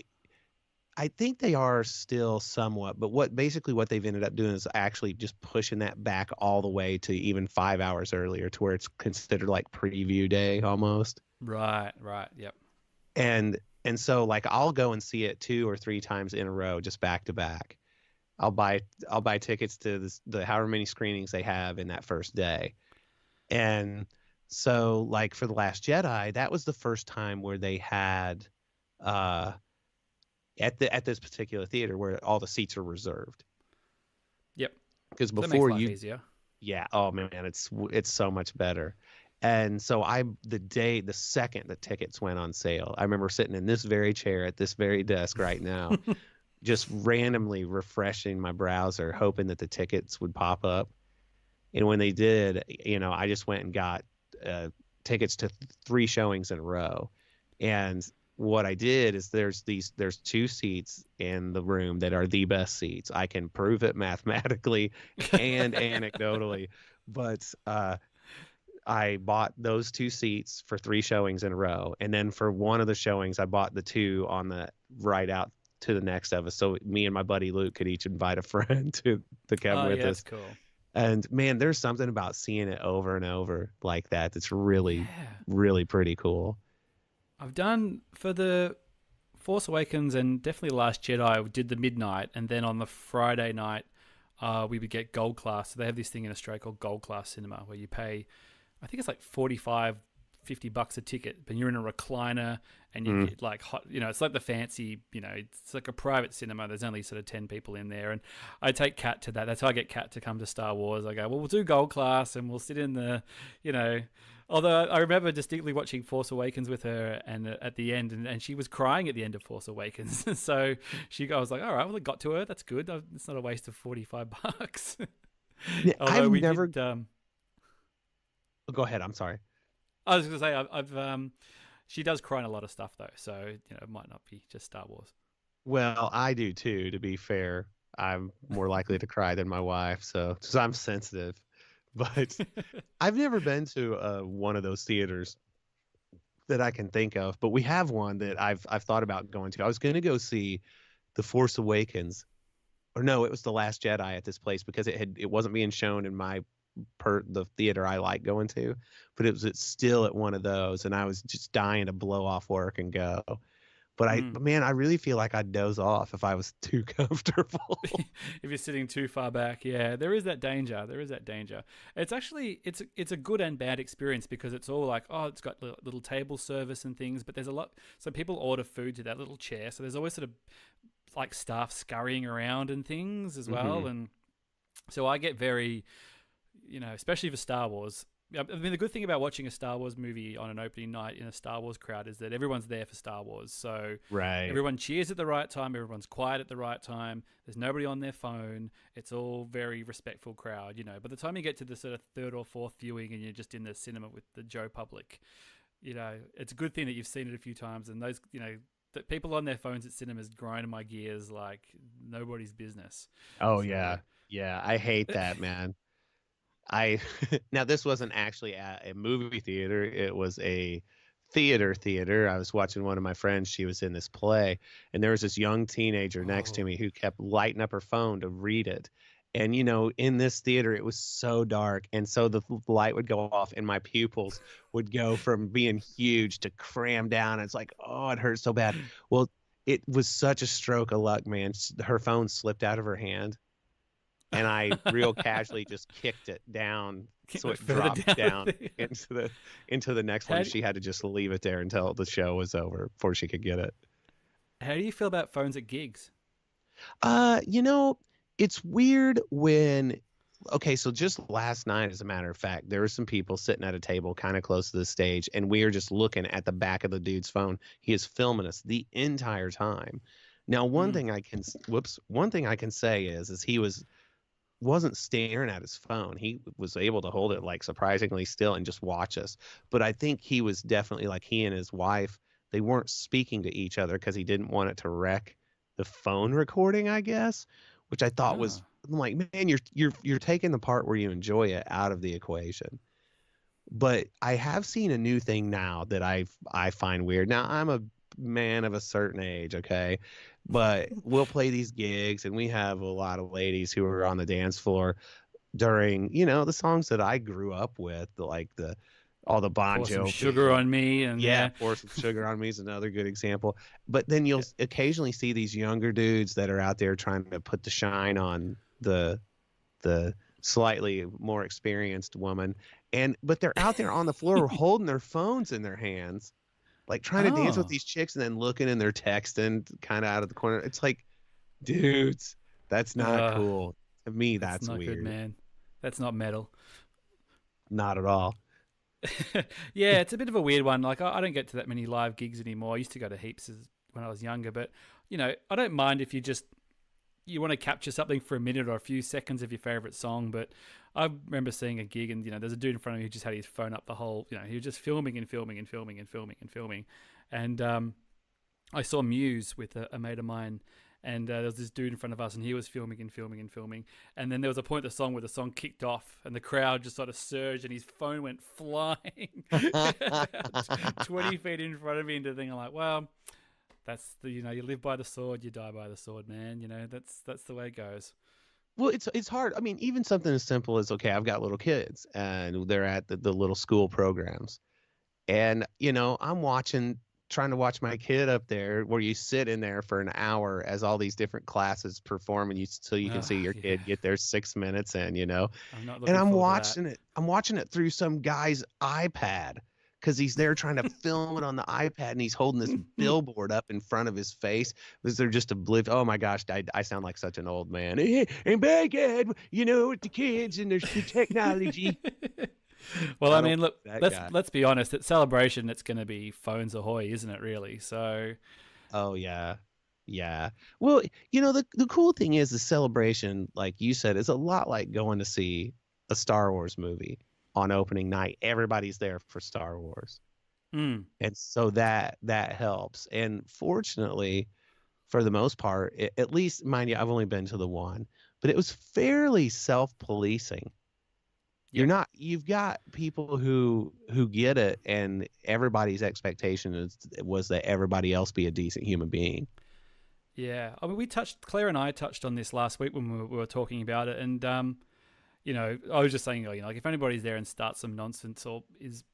Speaker 2: I think they are still somewhat, but what they've ended up doing is actually just pushing that back all the way to even 5 hours earlier to where it's considered like preview day almost.
Speaker 1: Right, right, yep.
Speaker 2: And so like I'll go and see it 2 or 3 times in a row, just back to back. I'll buy tickets to the however many screenings they have in that first day. And so like for The Last Jedi, that was the first time where they had uh at this particular theater where all the seats are reserved.
Speaker 1: Yep.
Speaker 2: Because
Speaker 1: So that makes
Speaker 2: before
Speaker 1: life
Speaker 2: you,
Speaker 1: easier.
Speaker 2: yeah, oh man, it's so much better. And so the second the tickets went on sale, I remember sitting in this very chair at this very desk right now, just randomly refreshing my browser, hoping that the tickets would pop up. And when they did, I just went and got tickets to 3 showings in a row. And what I did is there's 2 seats in the room that are the best seats. I can prove it mathematically and anecdotally, but I bought those 2 seats for 3 showings in a row. And then for one of the showings, I bought the 2 on the right out to the next of us. So me and my buddy Luke could each invite a friend to come
Speaker 1: Oh,
Speaker 2: with
Speaker 1: yeah, that's
Speaker 2: us.
Speaker 1: cool.
Speaker 2: And man, there's something about seeing it over and over like that that's really,
Speaker 1: Yeah.
Speaker 2: really pretty cool.
Speaker 1: I've done for the Force Awakens and definitely Last Jedi. We did the midnight, and then on the Friday night, we would get gold class. So they have this thing in Australia called gold class cinema, where you pay, I think it's like 45, $50 a ticket, but you're in a recliner and you get like hot, it's like the fancy, it's like a private cinema. There's only sort of 10 people in there. And I take Kat to that. That's how I get Kat to come to Star Wars. I go, well, we'll do gold class and we'll sit in the, you know, although I remember distinctly watching Force Awakens with her and at the end, and she was crying at the end of Force Awakens. So I was like, all right, well, it got to her. That's good. It's not a waste of $45.
Speaker 2: Yeah,
Speaker 1: Although
Speaker 2: I've
Speaker 1: we
Speaker 2: never.
Speaker 1: did,
Speaker 2: Go ahead. I'm sorry.
Speaker 1: I was going to say, she does cry in a lot of stuff though, so it might not be just Star Wars.
Speaker 2: Well, I do too. To be fair, I'm more likely to cry than my wife, so I'm sensitive. But I've never been to one of those theaters that I can think of. But we have one that I've thought about going to. I was going to go see The Force Awakens, or no, it was The Last Jedi at this place because it wasn't being shown in the theater I like going to, but it's still at one of those, and I was just dying to blow off work and go. But man, I really feel like I'd doze off if I was too comfortable.
Speaker 1: If you're sitting too far back, yeah, there is that danger. There is that danger. It's actually it's a good and bad experience because it's all like, oh, it's got little table service and things, but there's a lot. So people order food to that little chair, so there's always sort of like staff scurrying around and things as well, and so I get very, especially for Star Wars. I mean, the good thing about watching a Star Wars movie on an opening night in a Star Wars crowd is that everyone's there for Star Wars. So
Speaker 2: Right.
Speaker 1: everyone cheers at the right time. Everyone's quiet at the right time. There's nobody on their phone. It's all very respectful crowd. By the time you get to the sort of third or fourth viewing and you're just in the cinema with the Joe public, it's a good thing that you've seen it a few times. And those, the people on their phones at cinemas grinding my gears like nobody's business.
Speaker 2: Oh
Speaker 1: So,
Speaker 2: yeah. Yeah, I hate that, man. I Now this wasn't actually at a movie theater. It was a theater. I was watching one of my friends. She was in this play, and there was this young teenager next to me who kept lighting up her phone to read it. And in this theater, it was so dark, and so the light would go off, and my pupils would go from being huge to cram down. It's like, oh, it hurts so bad. Well, it was such a stroke of luck, man. Her phone slipped out of her hand, and I real casually just kicked it down so it
Speaker 1: further
Speaker 2: dropped down
Speaker 1: the-
Speaker 2: into the next one. She had to just leave it there until the show was over before she could get it.
Speaker 1: How do you feel about phones at gigs?
Speaker 2: You know, it's weird when okay, so just last night, as a matter of fact, there were some people sitting at a table kind of close to the stage, and we are just looking at the back of the dude's phone. He is filming us the entire time. Now,
Speaker 1: Mm.
Speaker 2: one thing I can say is he wasn't staring at his phone. He was able to hold it like surprisingly still and just watch us. But I think he was definitely like, he and his wife, they weren't speaking to each other because he didn't want it to wreck the phone recording, I guess, which I thought was,
Speaker 1: Ah.
Speaker 2: I'm like, man, you're taking the part where you enjoy it out of the equation. But I have seen a new thing now that I find weird. Now, I'm a man of a certain age, okay? But we'll play these gigs and we have a lot of ladies who are on the dance floor during, the songs that I grew up with, like the all the Bon
Speaker 1: Pour some
Speaker 2: Jovi.
Speaker 1: sugar on me, and
Speaker 2: Yeah,
Speaker 1: yeah.
Speaker 2: Pour Some Sugar on Me is another good example. But then you'll
Speaker 1: Yeah.
Speaker 2: occasionally see these younger dudes that are out there trying to put the shine on the slightly more experienced woman, but they're out there on the floor holding their phones in their hands, like trying to dance with
Speaker 1: Oh.
Speaker 2: these chicks and then looking and they're texting kind of out of the corner. It's like, dudes, that's not
Speaker 1: Uh,
Speaker 2: cool. To me,
Speaker 1: that's
Speaker 2: that's
Speaker 1: not good,
Speaker 2: weird.
Speaker 1: man. That's not metal.
Speaker 2: Not at all.
Speaker 1: Yeah, it's a bit of a weird one. Like, I don't get to that many live gigs anymore. I used to go to heaps when I was younger, but I don't mind if you want to capture something for a minute or a few seconds of your favorite song. But I remember seeing a gig, and there's a dude in front of me who just had his phone up the whole. He was just filming and filming and filming and filming and filming, and I saw Muse with a mate of mine, and there was this dude in front of us, and he was filming and filming and filming. And then there was a point in the song where the song kicked off, and the crowd just sort of surged, and his phone went flying about 20 feet in front of me into the thing. I'm like, well, that's you live by the sword, you die by the sword, man. That's the way it goes.
Speaker 2: Well, it's hard. I mean, even something as simple as, okay, I've got little kids and they're at the little school programs. And, I'm trying to watch my kid up there where you sit in there for an hour as all these different classes perform and so you can see your
Speaker 1: Yeah,
Speaker 2: kid get their 6 minutes in.
Speaker 1: I'm not
Speaker 2: And
Speaker 1: looking forward to that.
Speaker 2: I'm watching it through some guy's iPad because he's there trying to film it on the iPad and he's holding this billboard up in front of his face because they're just oblivious. Oh my gosh, I sound like such an old man. And back at, with the kids and there's the technology.
Speaker 1: Well,
Speaker 2: I
Speaker 1: I
Speaker 2: don't
Speaker 1: mean, look,
Speaker 2: that
Speaker 1: let's
Speaker 2: guy.
Speaker 1: let's be honest. At Celebration, it's going to be phones ahoy, isn't it? Really? So,
Speaker 2: Oh yeah. Yeah. Well, the cool thing is the celebration, like you said, is a lot like going to see a Star Wars movie on opening night. Everybody's there for Star Wars.
Speaker 1: mm,
Speaker 2: And so that helps. And fortunately, for the most part, at least mind you, I've only been to the one, but it was fairly self-policing.
Speaker 1: yep.
Speaker 2: You've got people who get it and everybody's expectation was that everybody else be a decent human being.
Speaker 1: Yeah, I mean, Claire and I touched on this last week when we were talking about it, and I was just saying, like if anybody's there and starts some nonsense or is,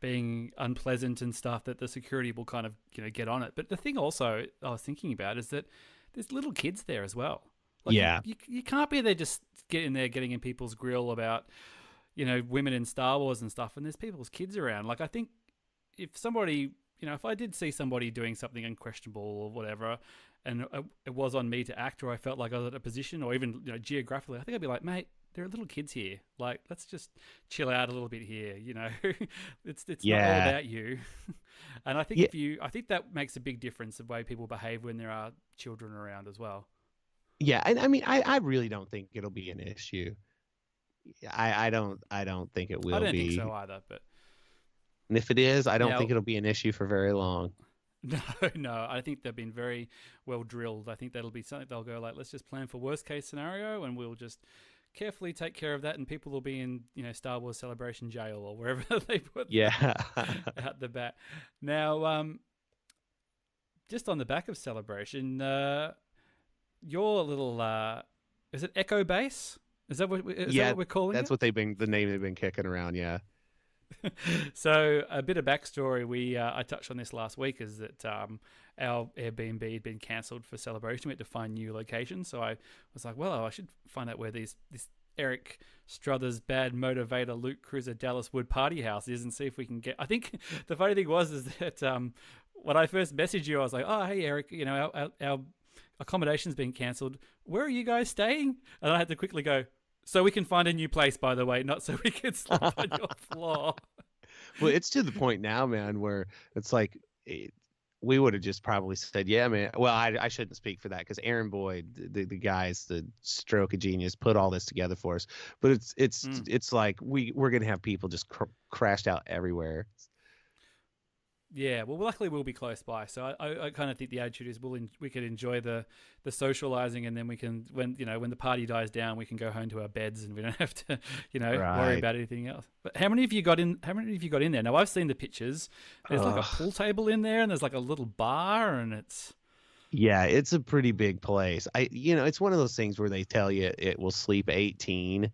Speaker 1: being unpleasant and stuff, that the security will kind of, get on it. But the thing also I was thinking about is that there's little kids there as well. Like
Speaker 2: Yeah.
Speaker 1: you can't be there just getting in people's grill about, women in Star Wars and stuff, and there's people's kids around. Like I think if somebody, if I did see somebody doing something unquestionable or whatever, and it was on me to act, or I felt like I was at a position, or even geographically, I think I'd be like, mate, there are little kids here. Like, let's just chill out a little bit here. It's not all
Speaker 2: Yeah.
Speaker 1: about you. And I think
Speaker 2: Yeah.
Speaker 1: I think that makes a big difference the way people behave when there are children around as well.
Speaker 2: Yeah. I mean, I really don't think it'll be an issue. I don't think it
Speaker 1: I
Speaker 2: will
Speaker 1: don't think so
Speaker 2: be.
Speaker 1: either, but
Speaker 2: And if it is, I don't
Speaker 1: now
Speaker 2: think it'll be an issue for very long.
Speaker 1: no, no. I think they've been very well drilled. I think that'll be something they'll go like, let's just plan for worst case scenario, and we'll just carefully take care of that, and people will be in Star Wars Celebration jail or wherever they put them
Speaker 2: Yeah.
Speaker 1: at the back. Now, just on the back of Celebration, your little is it Echo Base? Is that
Speaker 2: Yeah,
Speaker 1: what we're calling
Speaker 2: that's
Speaker 1: it?
Speaker 2: what the name they've been kicking around, yeah.
Speaker 1: So a bit of backstory. I touched on this last week. Is that our Airbnb had been cancelled for Celebration. We had to find new locations. So I was like, well, I should find out where this Eric Strothers Bad Motivator Luke Cruiser Dallas Wood Party House is, and see if we can get. I think the funny thing is that when I first messaged you, I was like, oh hey Eric, our accommodation's been cancelled. Where are you guys staying? And I had to quickly go, So we can find a new place, by the way, not so we can sleep on your floor.
Speaker 2: Well, it's to the point now, man, where it's like we would have just probably said, "Yeah, man." Well, I shouldn't speak for that because Aaron Boyd, the guy's the stroke of genius, put all this together for us. But it's like we're gonna have people just crashed out everywhere.
Speaker 1: Yeah, well, luckily we'll be close by, so I kind of think the attitude is we could enjoy the socializing, and then we can when the party dies down, we can go home to our beds, and we don't have to worry
Speaker 2: Right.
Speaker 1: about anything else. But how many of you got in? How many of you got in there? Now I've seen the pictures. There's like a pool table in there, and there's like a little bar, and it's
Speaker 2: Yeah, it's a pretty big place. It's one of those things where they tell you it will sleep 18,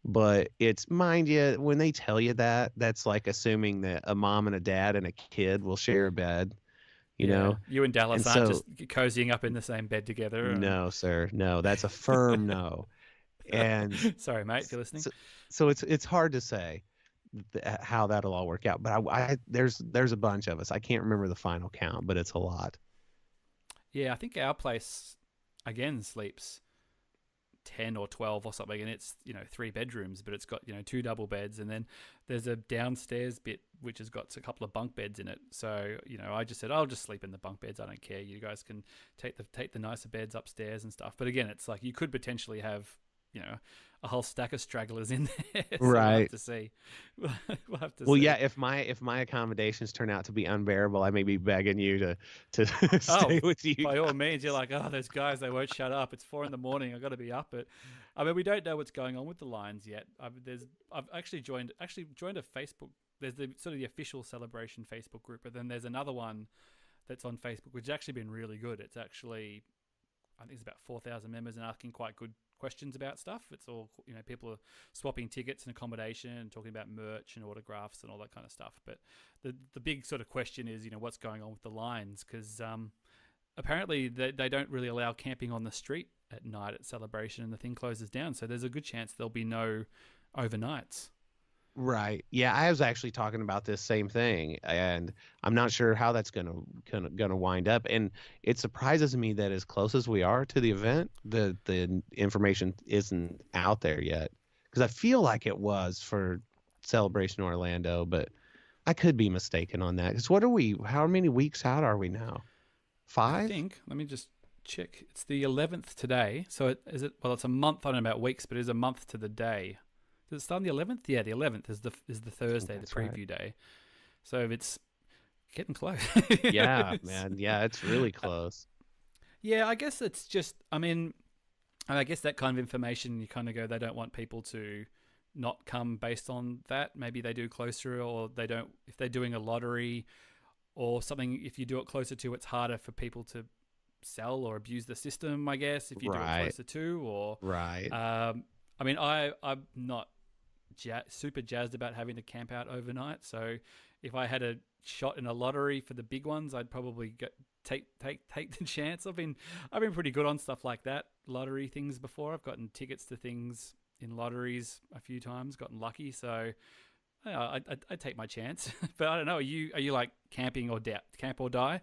Speaker 2: but it's, mind you, when they tell you that, that's like assuming that a mom and a dad and a kid will share a bed, you know?
Speaker 1: You and Dallas
Speaker 2: And
Speaker 1: aren't
Speaker 2: so,
Speaker 1: just cozying up in the same bed together.
Speaker 2: no, sir, no, that's a firm no. And
Speaker 1: Sorry, mate, if you're listening.
Speaker 2: so it's hard to say how that'll all work out. But there's a bunch of us. I can't remember the final count, but it's a lot.
Speaker 1: Yeah, I think our place again sleeps 10 or 12 or something, and it's 3 bedrooms, but it's got 2 double beds, and then there's a downstairs bit which has got a couple of bunk beds in it. So I just said I'll just sleep in the bunk beds, I don't care, you guys can take the nicer beds upstairs and stuff. But again, it's like you could potentially have a whole stack of stragglers in there. So
Speaker 2: right.
Speaker 1: we'll have to see. We'll have to
Speaker 2: well
Speaker 1: see.
Speaker 2: Yeah, if my accommodations turn out to be unbearable, I may be begging you to stay with you.
Speaker 1: By all means. You're like, those guys, they won't shut up. It's 4 a.m. I've got to be up. We don't know what's going on with the lines yet. I've actually joined a Facebook. There's the sort of the official celebration Facebook group, but then there's another one that's on Facebook, which has actually been really good. It's actually, I think it's about 4,000 members and asking quite good questions about stuff. It's all, people are swapping tickets and accommodation and talking about merch and autographs and all that kind of stuff. But the big sort of question is, what's going on with the lines? Because apparently they don't really allow camping on the street at night at Celebration, and the thing closes down. So there's a good chance there'll be no overnights.
Speaker 2: Right. Yeah, I was actually talking about this same thing, and I'm not sure how that's gonna wind up. And it surprises me that as close as we are to the event, the information isn't out there yet. Because I feel like it was for Celebration Orlando, but I could be mistaken on that. Because how many weeks out are we now? 5?
Speaker 1: I think. Let me just check. It's the 11th today. So it's a month. I don't know about weeks, but it is a month to the day. Does it start on the 11th? Yeah, the 11th is the Thursday, the preview day. So it's getting close.
Speaker 2: Yeah, man. Yeah, it's really close.
Speaker 1: Yeah, I guess it's just, I guess that kind of information, you kind of go, they don't want people to not come based on that. Maybe they do closer, or they don't, if they're doing a lottery or something, if you do it closer to, it's harder for people to sell or abuse the system, I guess, if you do it closer to, or...
Speaker 2: Right.
Speaker 1: I'm not super jazzed about having to camp out overnight. So if I had a shot in a lottery for the big ones, I'd probably take the chance. I've been pretty good on stuff like that, lottery things before. I've gotten tickets to things in lotteries a few times, gotten lucky. So I'd take my chance. But I don't know. Are you like camping or camp or die?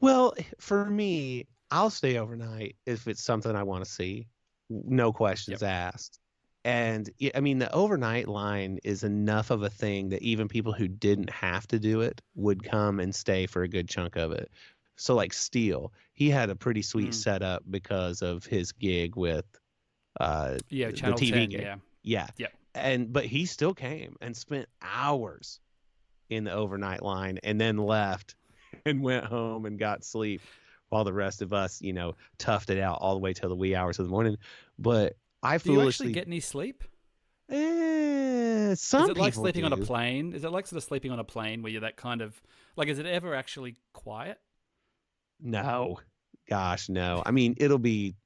Speaker 2: Well, for me, I'll stay overnight if it's something I want to see. No questions asked. And the overnight line is enough of a thing that even people who didn't have to do it would come and stay for a good chunk of it. So like Steele, he had a pretty sweet setup because of his gig with
Speaker 1: Channel
Speaker 2: the TV
Speaker 1: 10,
Speaker 2: gig.
Speaker 1: Yeah.
Speaker 2: But he still came and spent hours in the overnight line and then left and went home and got sleep while the rest of us, toughed it out all the way till the wee hours of the morning. But I
Speaker 1: foolishly... Do you actually get any sleep?
Speaker 2: Some
Speaker 1: Is it like
Speaker 2: people
Speaker 1: sleeping
Speaker 2: do.
Speaker 1: on a plane? Is it like sort of sleeping on a plane where you're that kind of... Like, is it ever actually quiet?
Speaker 2: No. Gosh, no. It'll be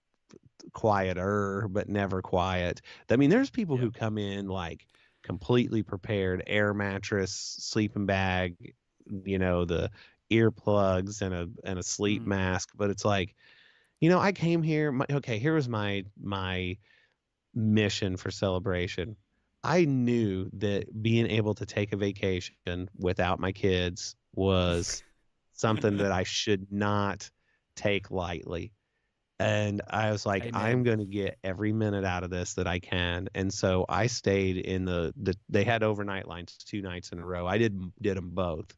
Speaker 2: quieter, but never quiet. There's people who come in like completely prepared, air mattress, sleeping bag, the earplugs and a sleep mask. But it's like, I came here. Here was my mission for Celebration. I knew that being able to take a vacation without my kids was something that I should not take lightly. And I was like, I'm
Speaker 1: Amen.
Speaker 2: going to get every minute out of this that I can. And so I stayed in they had overnight lines 2 nights in a row. I did them both.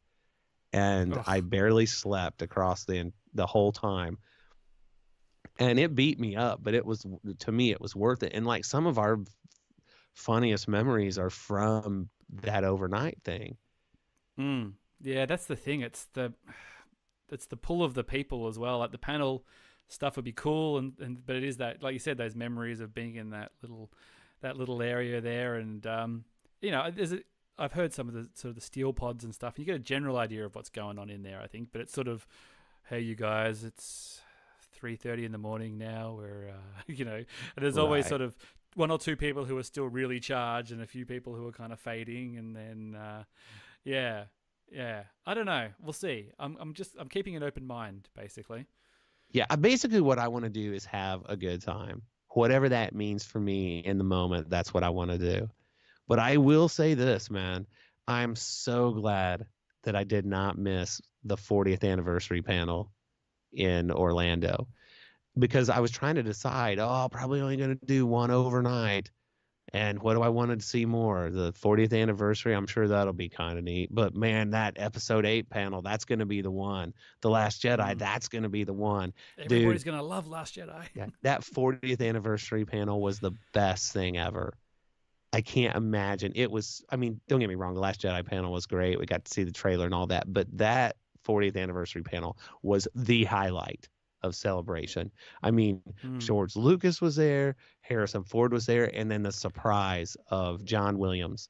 Speaker 2: And I
Speaker 1: Oh,
Speaker 2: barely slept across the whole time. And it beat me up, but to me, it was worth it. And like some of our funniest memories are from that overnight thing.
Speaker 1: yeah, that's the thing. It's the pull of the people as well. Like the panel stuff would be cool, but it is that, like you said, those memories of being in that little area there, and I've heard some of the sort of the steel pods and stuff. You get a general idea of what's going on in there, I think, but it's sort of, hey, you guys, it's 3:30 in the morning now. We're and there's always
Speaker 2: Right.
Speaker 1: sort of one or two people who are still really charged, and a few people who are kind of fading, and then yeah, yeah. I don't know. We'll see. I'm keeping an open mind, basically.
Speaker 2: Yeah. Basically, what I want to do is have a good time. Whatever that means for me in the moment, that's what I want to do. But I will say this, man. I'm so glad that I did not miss the 40th anniversary panel in Orlando because I was trying to decide, oh, probably only going to do one overnight. And what do I want to see more? The 40th anniversary, I'm sure that'll be kind of neat. But man, that episode 8 panel, that's going to be the one. The Last Jedi,
Speaker 1: Mm.
Speaker 2: that's going to be the one. Dude,
Speaker 1: Everybody's gonna love Last Jedi.
Speaker 2: yeah, that 40th anniversary panel was the best thing ever. I can't imagine. It was, I mean, don't get me wrong, the Last Jedi panel was great. We got to see the trailer and all that, but that 40th anniversary panel was the highlight of Celebration. I mean,
Speaker 1: Mm.
Speaker 2: George Lucas was there, Harrison Ford was there, and then the surprise of John Williams.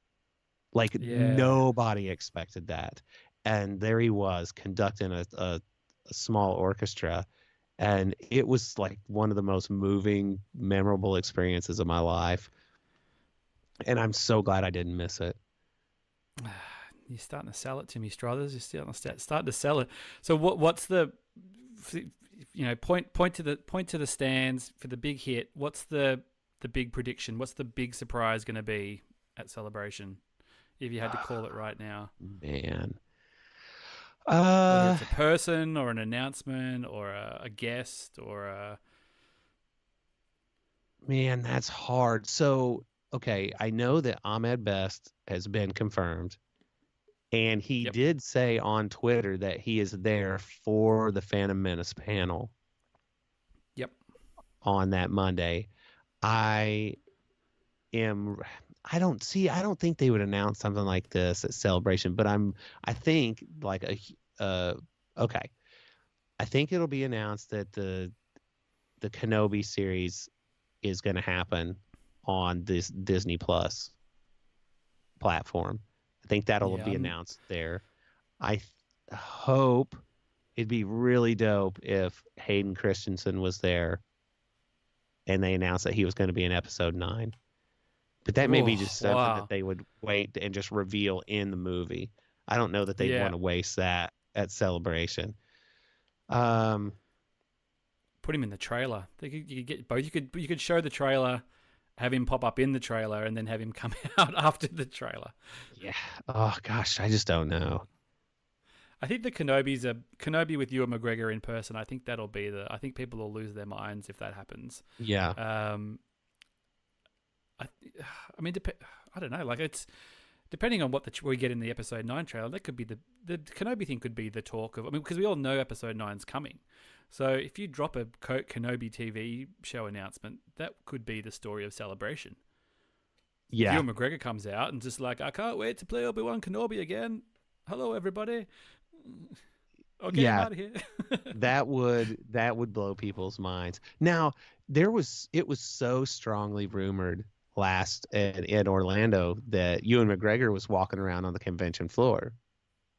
Speaker 2: Like
Speaker 1: Yeah.
Speaker 2: nobody expected that. And there he was conducting a small orchestra. And it was like one of the most moving, memorable experiences of my life, and I'm so glad I didn't miss it.
Speaker 1: You're starting to sell it to me, Strothers. You're starting to sell it. So what's the point to the stands for the big hit? What's the big prediction? What's the big surprise going to be at Celebration? If you had to call it right now,
Speaker 2: Man.
Speaker 1: whether
Speaker 2: Uh
Speaker 1: it's a person or an announcement or a guest or a
Speaker 2: man, that's hard. So, okay, I know that Ahmed Best has been confirmed, and he
Speaker 1: yep,
Speaker 2: did say on Twitter that he is there for the Phantom Menace panel
Speaker 1: yep,
Speaker 2: on that Monday. I am I don't think they would announce something like this at Celebration, but I think like okay. I think it'll be announced that the Kenobi series is going to happen on this Disney Plus platform. I think that'll
Speaker 1: yeah.
Speaker 2: be announced there. I hope it'd be really dope if Hayden Christensen was there and they announced that he was going to be in episode 9. But that may be
Speaker 1: Oh
Speaker 2: just something that
Speaker 1: wow,
Speaker 2: they would wait and just reveal in the movie. I don't know that they'd
Speaker 1: yeah.
Speaker 2: want to waste that at Celebration. Um,
Speaker 1: Put him in the trailer. You could get both. You could show the trailer, have him pop up in the trailer, and then have him come out after the trailer.
Speaker 2: yeah. Oh gosh, I just don't know.
Speaker 1: I think the Kenobi's a Kenobi with Ewan McGregor in person. I think that'll be the. I think people will lose their minds if that happens.
Speaker 2: Yeah.
Speaker 1: Um, I, I mean, I don't know. Like it's depending on what we get in the episode 9 trailer. That could be the Kenobi thing. Could be the talk of. I mean, because we all know episode 9's coming. So if you drop a Kenobi TV show announcement, that could be the story of Celebration. If
Speaker 2: Yeah.
Speaker 1: Ewan McGregor comes out and just like, I can't wait to play Obi-Wan Kenobi again. Hello, everybody. Okay, I'm
Speaker 2: Yeah.
Speaker 1: out of here.
Speaker 2: That would blow people's minds. Now, it was so strongly rumored last in Orlando that Ewan McGregor was walking around on the convention floor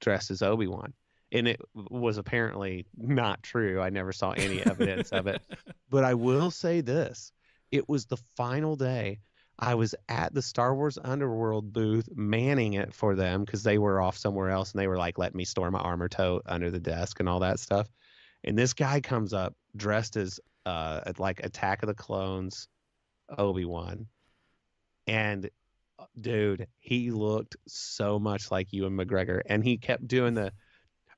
Speaker 2: dressed as Obi-Wan. And it was apparently not true. I never saw any evidence of it. But I will say this. It was the final day. I was at the Star Wars Underworld booth manning it for them because they were off somewhere else and they were like letting me store my armor tote under the desk and all that stuff. And this guy comes up dressed as like Attack of the Clones Obi-Wan. And dude, he looked so much like Ewan McGregor. And he kept doing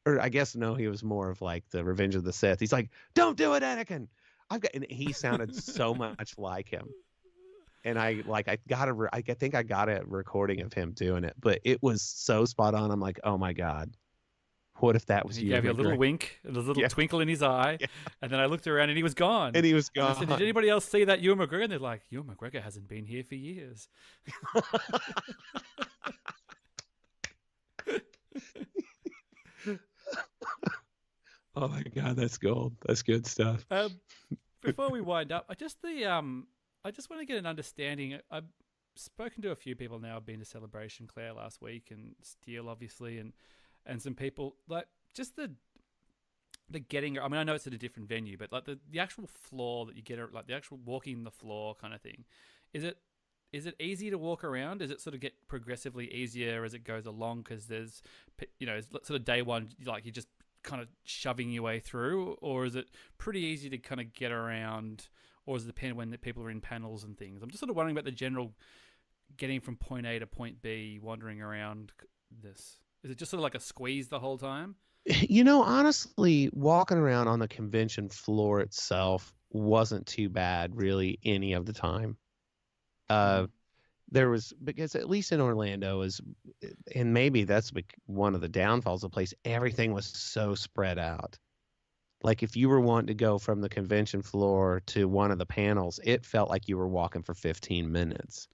Speaker 2: or I guess no, he was more of like the Revenge of the Sith. He's like, "Don't do it, Anakin." And he sounded so much like him. And I think I got a recording of him doing it, but it was so spot on. I'm like, oh my God, what if that
Speaker 1: And
Speaker 2: was
Speaker 1: he
Speaker 2: Ewan
Speaker 1: gave you a little
Speaker 2: McGregor?
Speaker 1: wink, a little
Speaker 2: Yeah,
Speaker 1: twinkle in his eye,
Speaker 2: yeah.
Speaker 1: and then I looked around and he was gone.
Speaker 2: And he was
Speaker 1: And I said, "Did
Speaker 2: gone.
Speaker 1: anybody else see that Ewan McGregor?" And they're like, "Ewan McGregor hasn't been here for years."
Speaker 2: Oh my God, that's gold. That's good stuff.
Speaker 1: Before we wind up, I just want to get an understanding. I've spoken to a few people now. I've been to Celebration Claire last week, and Steel obviously, and some people like just the getting. I mean, I know it's at a different venue, but like the actual floor that you get, like the actual walking the floor kind of thing, is it easy to walk around? Does it sort of get progressively easier as it goes along? Because there's, it's sort of day one, like you're just kind of shoving your way through, or is it pretty easy to kind of get around, or does it depend when the people are in panels and things? I'm just sort of wondering about the general getting from point A to point B, wandering around this. Is it just sort of like a squeeze the whole time?
Speaker 2: Honestly, walking around on the convention floor itself wasn't too bad, really, any of the time.
Speaker 1: Mm-hmm.
Speaker 2: There was, because at least in Orlando and maybe that's one of the downfalls of the place, everything was so spread out. Like if you were wanting to go from the convention floor to one of the panels, it felt like you were walking for 15 minutes.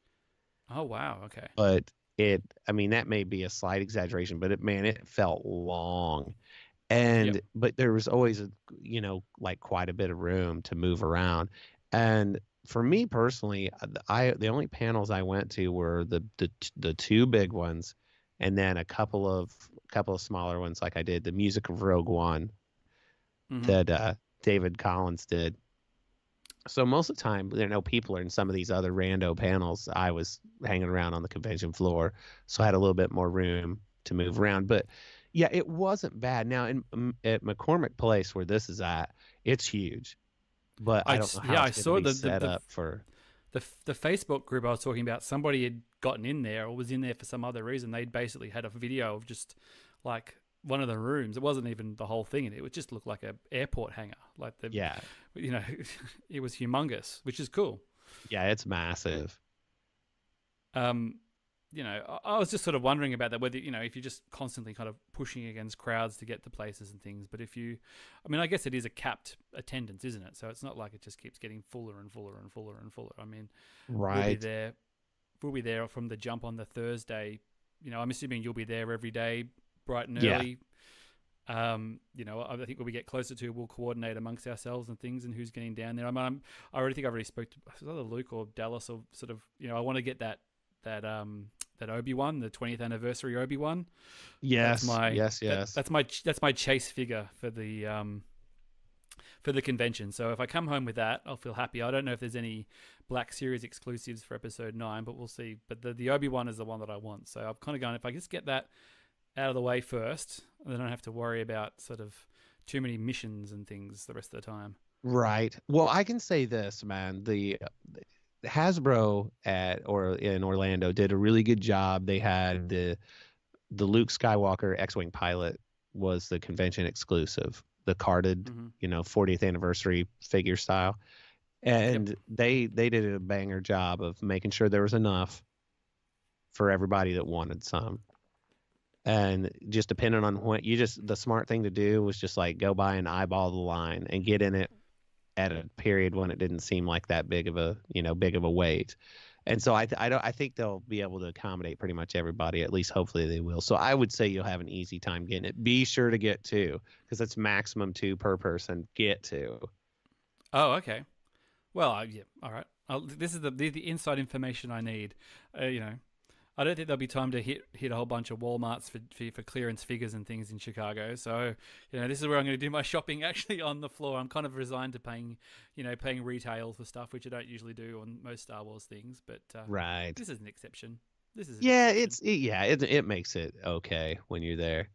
Speaker 1: Oh, wow. Okay.
Speaker 2: But I mean, that may be a slight exaggeration, but it felt long.
Speaker 1: Yep.
Speaker 2: But there was always, like quite a bit of room to move around. And for me personally, the only panels I went to were the two big ones, and then a couple of smaller ones, like I did the Music of Rogue One
Speaker 1: Mm-hmm.
Speaker 2: that David Collins did. So most of the time, people are in some of these other rando panels. I was hanging around on the convention floor, so I had a little bit more room to move around. But yeah, it wasn't bad. Now at McCormick Place, where this is at, it's huge, but I don't know how
Speaker 1: I
Speaker 2: it's
Speaker 1: saw
Speaker 2: going to be set up for.
Speaker 1: the Facebook group I was talking about. Somebody had gotten in there or was in there for some other reason. They'd basically had a video of just like one of the rooms. It wasn't even the whole thing, and it would just look like a airport hangar. Like
Speaker 2: Yeah,
Speaker 1: it was humongous, which is cool.
Speaker 2: yeah, it's massive.
Speaker 1: I was just sort of wondering about that, whether, if you're just constantly kind of pushing against crowds to get to places and things. But I guess it is a capped attendance, isn't it? So it's not like it just keeps getting fuller and fuller and fuller and fuller. I mean,
Speaker 2: Right.
Speaker 1: We'll be there from the jump on the Thursday. I'm assuming you'll be there every day, bright and
Speaker 2: Yeah.
Speaker 1: early. I think when we get closer to, we'll coordinate amongst ourselves and things and who's getting down there. I already think I've already spoke to either Luke or Dallas, or sort of, I want to get that Obi-Wan, the 20th anniversary Obi-Wan.
Speaker 2: Yes.
Speaker 1: That's
Speaker 2: Yes.
Speaker 1: that's my chase figure for the convention. So if I come home with that, I'll feel happy. I don't know if there's any Black Series exclusives for episode 9, but we'll see. But the Obi-Wan is the one that I want. So I'm kind of going, if I just get that out of the way first, then I don't have to worry about sort of too many missions and things the rest of the time.
Speaker 2: Right. Well, I can say this, man. The Hasbro in Orlando did a really good job. They had the Luke Skywalker X-wing pilot was the convention exclusive, the carded, 40th anniversary figure style, and they did a banger job of making sure there was enough for everybody that wanted some. And just depending on the smart thing to do was just like go by and eyeball the line and get in it at a period when it didn't seem like that big of a wait. And so I think they'll be able to accommodate pretty much everybody. At least hopefully they will. So I would say you'll have an easy time getting it. Be sure to get 2, because it's maximum 2 per person. Get 2.
Speaker 1: Oh, okay. Well, yeah, all right. This is the inside information I need. I don't think there'll be time to hit a whole bunch of Walmarts for clearance figures and things in Chicago. So, this is where I'm going to do my shopping actually on the floor. I'm kind of resigned to paying retail for stuff, which I don't usually do on most Star Wars things. But
Speaker 2: Right.
Speaker 1: This is an exception.
Speaker 2: It makes it okay when you're there.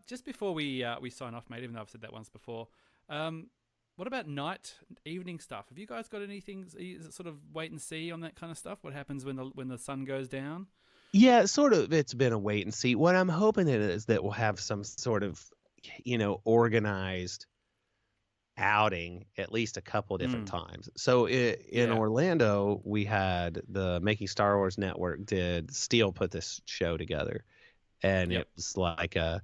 Speaker 1: Just before we sign off, mate, even though I've said that once before, what about evening stuff? Have you guys got anything? Is it sort of wait and see on that kind of stuff? What happens when the sun goes down?
Speaker 2: Yeah, sort of. It's been a wait and see. What I'm hoping is that we'll have some sort of, organized outing at least a couple different times. So in
Speaker 1: Yeah.
Speaker 2: Orlando, we had the Making Star Wars Network Steel put this show together, and
Speaker 1: Yep.
Speaker 2: it was like the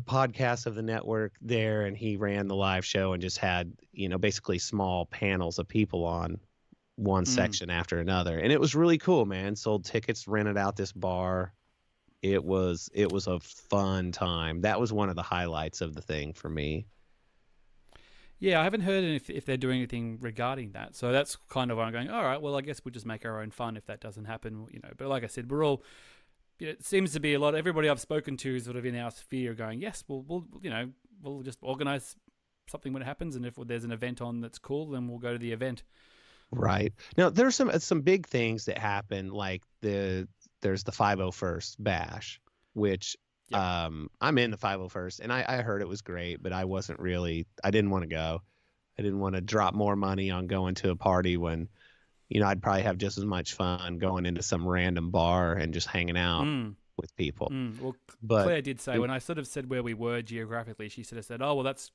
Speaker 2: podcast of the network there, and he ran the live show and just had, basically small panels of people on one section after another. And it was really cool, man. Sold tickets, rented out this bar. It was a fun time. That was one of the highlights of the thing for me.
Speaker 1: Yeah, I haven't heard if they're doing anything regarding that. So that's kind of why I'm going, all right, well, I guess we'll just make our own fun if that doesn't happen, But like I said, we're all, it seems to be everybody I've spoken to is sort of in our sphere going, yes, we'll just organize something when it happens. And if there's an event on that's cool, then we'll go to the event.
Speaker 2: Right. Now, there's some big things that happen, like there's the 501st Bash, which I'm in the 501st, and I heard it was great, but I didn't want to go. I didn't want to drop more money on going to a party when, I'd probably have just as much fun going into some random bar and just hanging out with people.
Speaker 1: Well,
Speaker 2: but
Speaker 1: Claire did say, when I sort of said where we were geographically, she sort of said, oh, well, that's,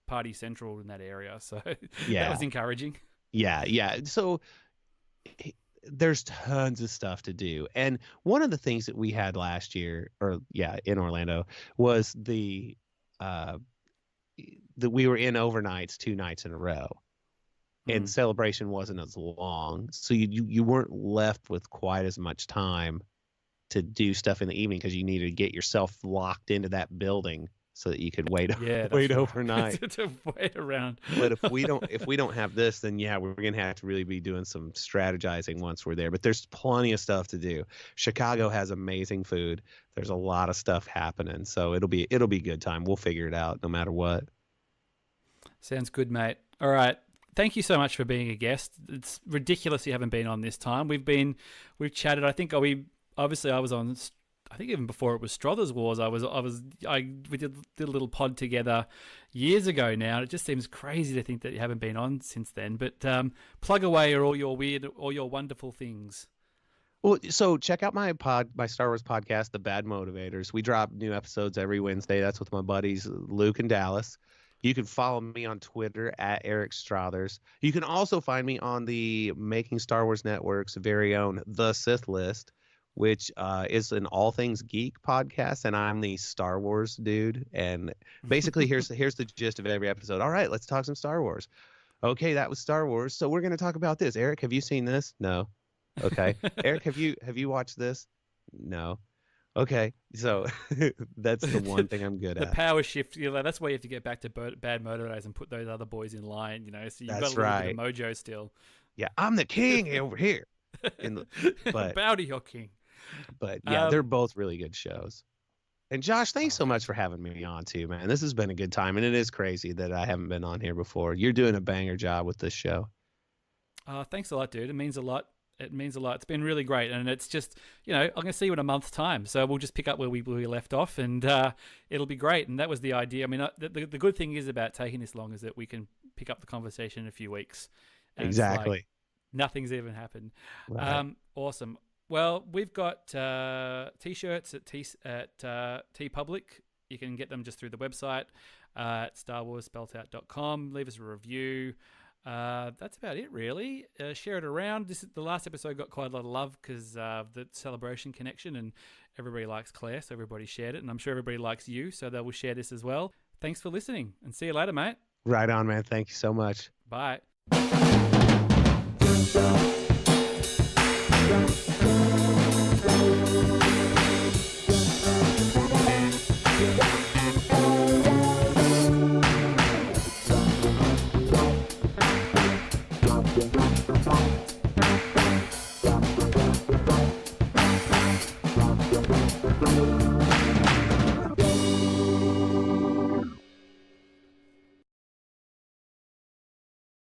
Speaker 1: party central in that area. So that was encouraging.
Speaker 2: Yeah. So there's tons of stuff to do. And one of the things that we had last year, in Orlando, was that we were in overnights 2 nights in a row. And celebration wasn't as long. So you weren't left with quite as much time to do stuff in the evening because you needed to get yourself locked into that building so that you could wait overnight.
Speaker 1: To wait around.
Speaker 2: But if we don't have this, then we're gonna have to really be doing some strategizing once we're there. But there's plenty of stuff to do. Chicago has amazing food. There's a lot of stuff happening, so it'll be a good time. We'll figure it out no matter what. Sounds
Speaker 1: good, mate. All right. Thank you so much for being a guest. It's ridiculous you haven't been on this time. We've chatted. I think obviously I was on. I think even before it was Strothers Wars, we did a little pod together years ago now. It just seems crazy to think that you haven't been on since then. But plug away all your wonderful things.
Speaker 2: Well, so check out my Star Wars podcast, the Bad Motivators. We drop new episodes every Wednesday. That's with my buddies Luke and Dallas. You can follow me on Twitter at Eric Strothers. You can also find me on the Making Star Wars Network's very own The Sith List, which is an all things geek podcast, and I'm the Star Wars dude. And basically, here's the gist of every episode. All right, let's talk some Star Wars. Okay, that was Star Wars. So we're going to talk about this. Eric, have you seen this? No. Okay. Eric, have you watched this? No. Okay. So that's the one thing I'm good at.
Speaker 1: The power shift. That's why you have to get back to Bad Motivators and put those other boys in line. So you've got a little bit of mojo still.
Speaker 2: Yeah, I'm the king over here.
Speaker 1: Bow to your king.
Speaker 2: But yeah, they're both really good shows. And Josh, thanks so much for having me on too, man. This has been a good time, and it is crazy that I haven't been on here before. You're doing a banger job with this show.
Speaker 1: Thanks a lot, dude. It means a lot. It's been really great, and it's just, I'm going to see you in a month's time, so we'll just pick up where we left off, and it'll be great. And that was the idea. I mean, the good thing is about taking this long is that we can pick up the conversation in a few weeks. And
Speaker 2: exactly.
Speaker 1: Nothing's even happened.
Speaker 2: Right.
Speaker 1: Awesome. Well, we've got T-shirts at TeePublic. You can get them just through the website at StarWarsSpelledOut.com. Leave us a review. That's about it, really. Share it around. The last episode got quite a lot of love because of the celebration connection, and everybody likes Claire, so everybody shared it, and I'm sure everybody likes you, so they will share this as well. Thanks for listening, and see you later, mate.
Speaker 2: Right on, man. Thank you so much.
Speaker 1: Bye.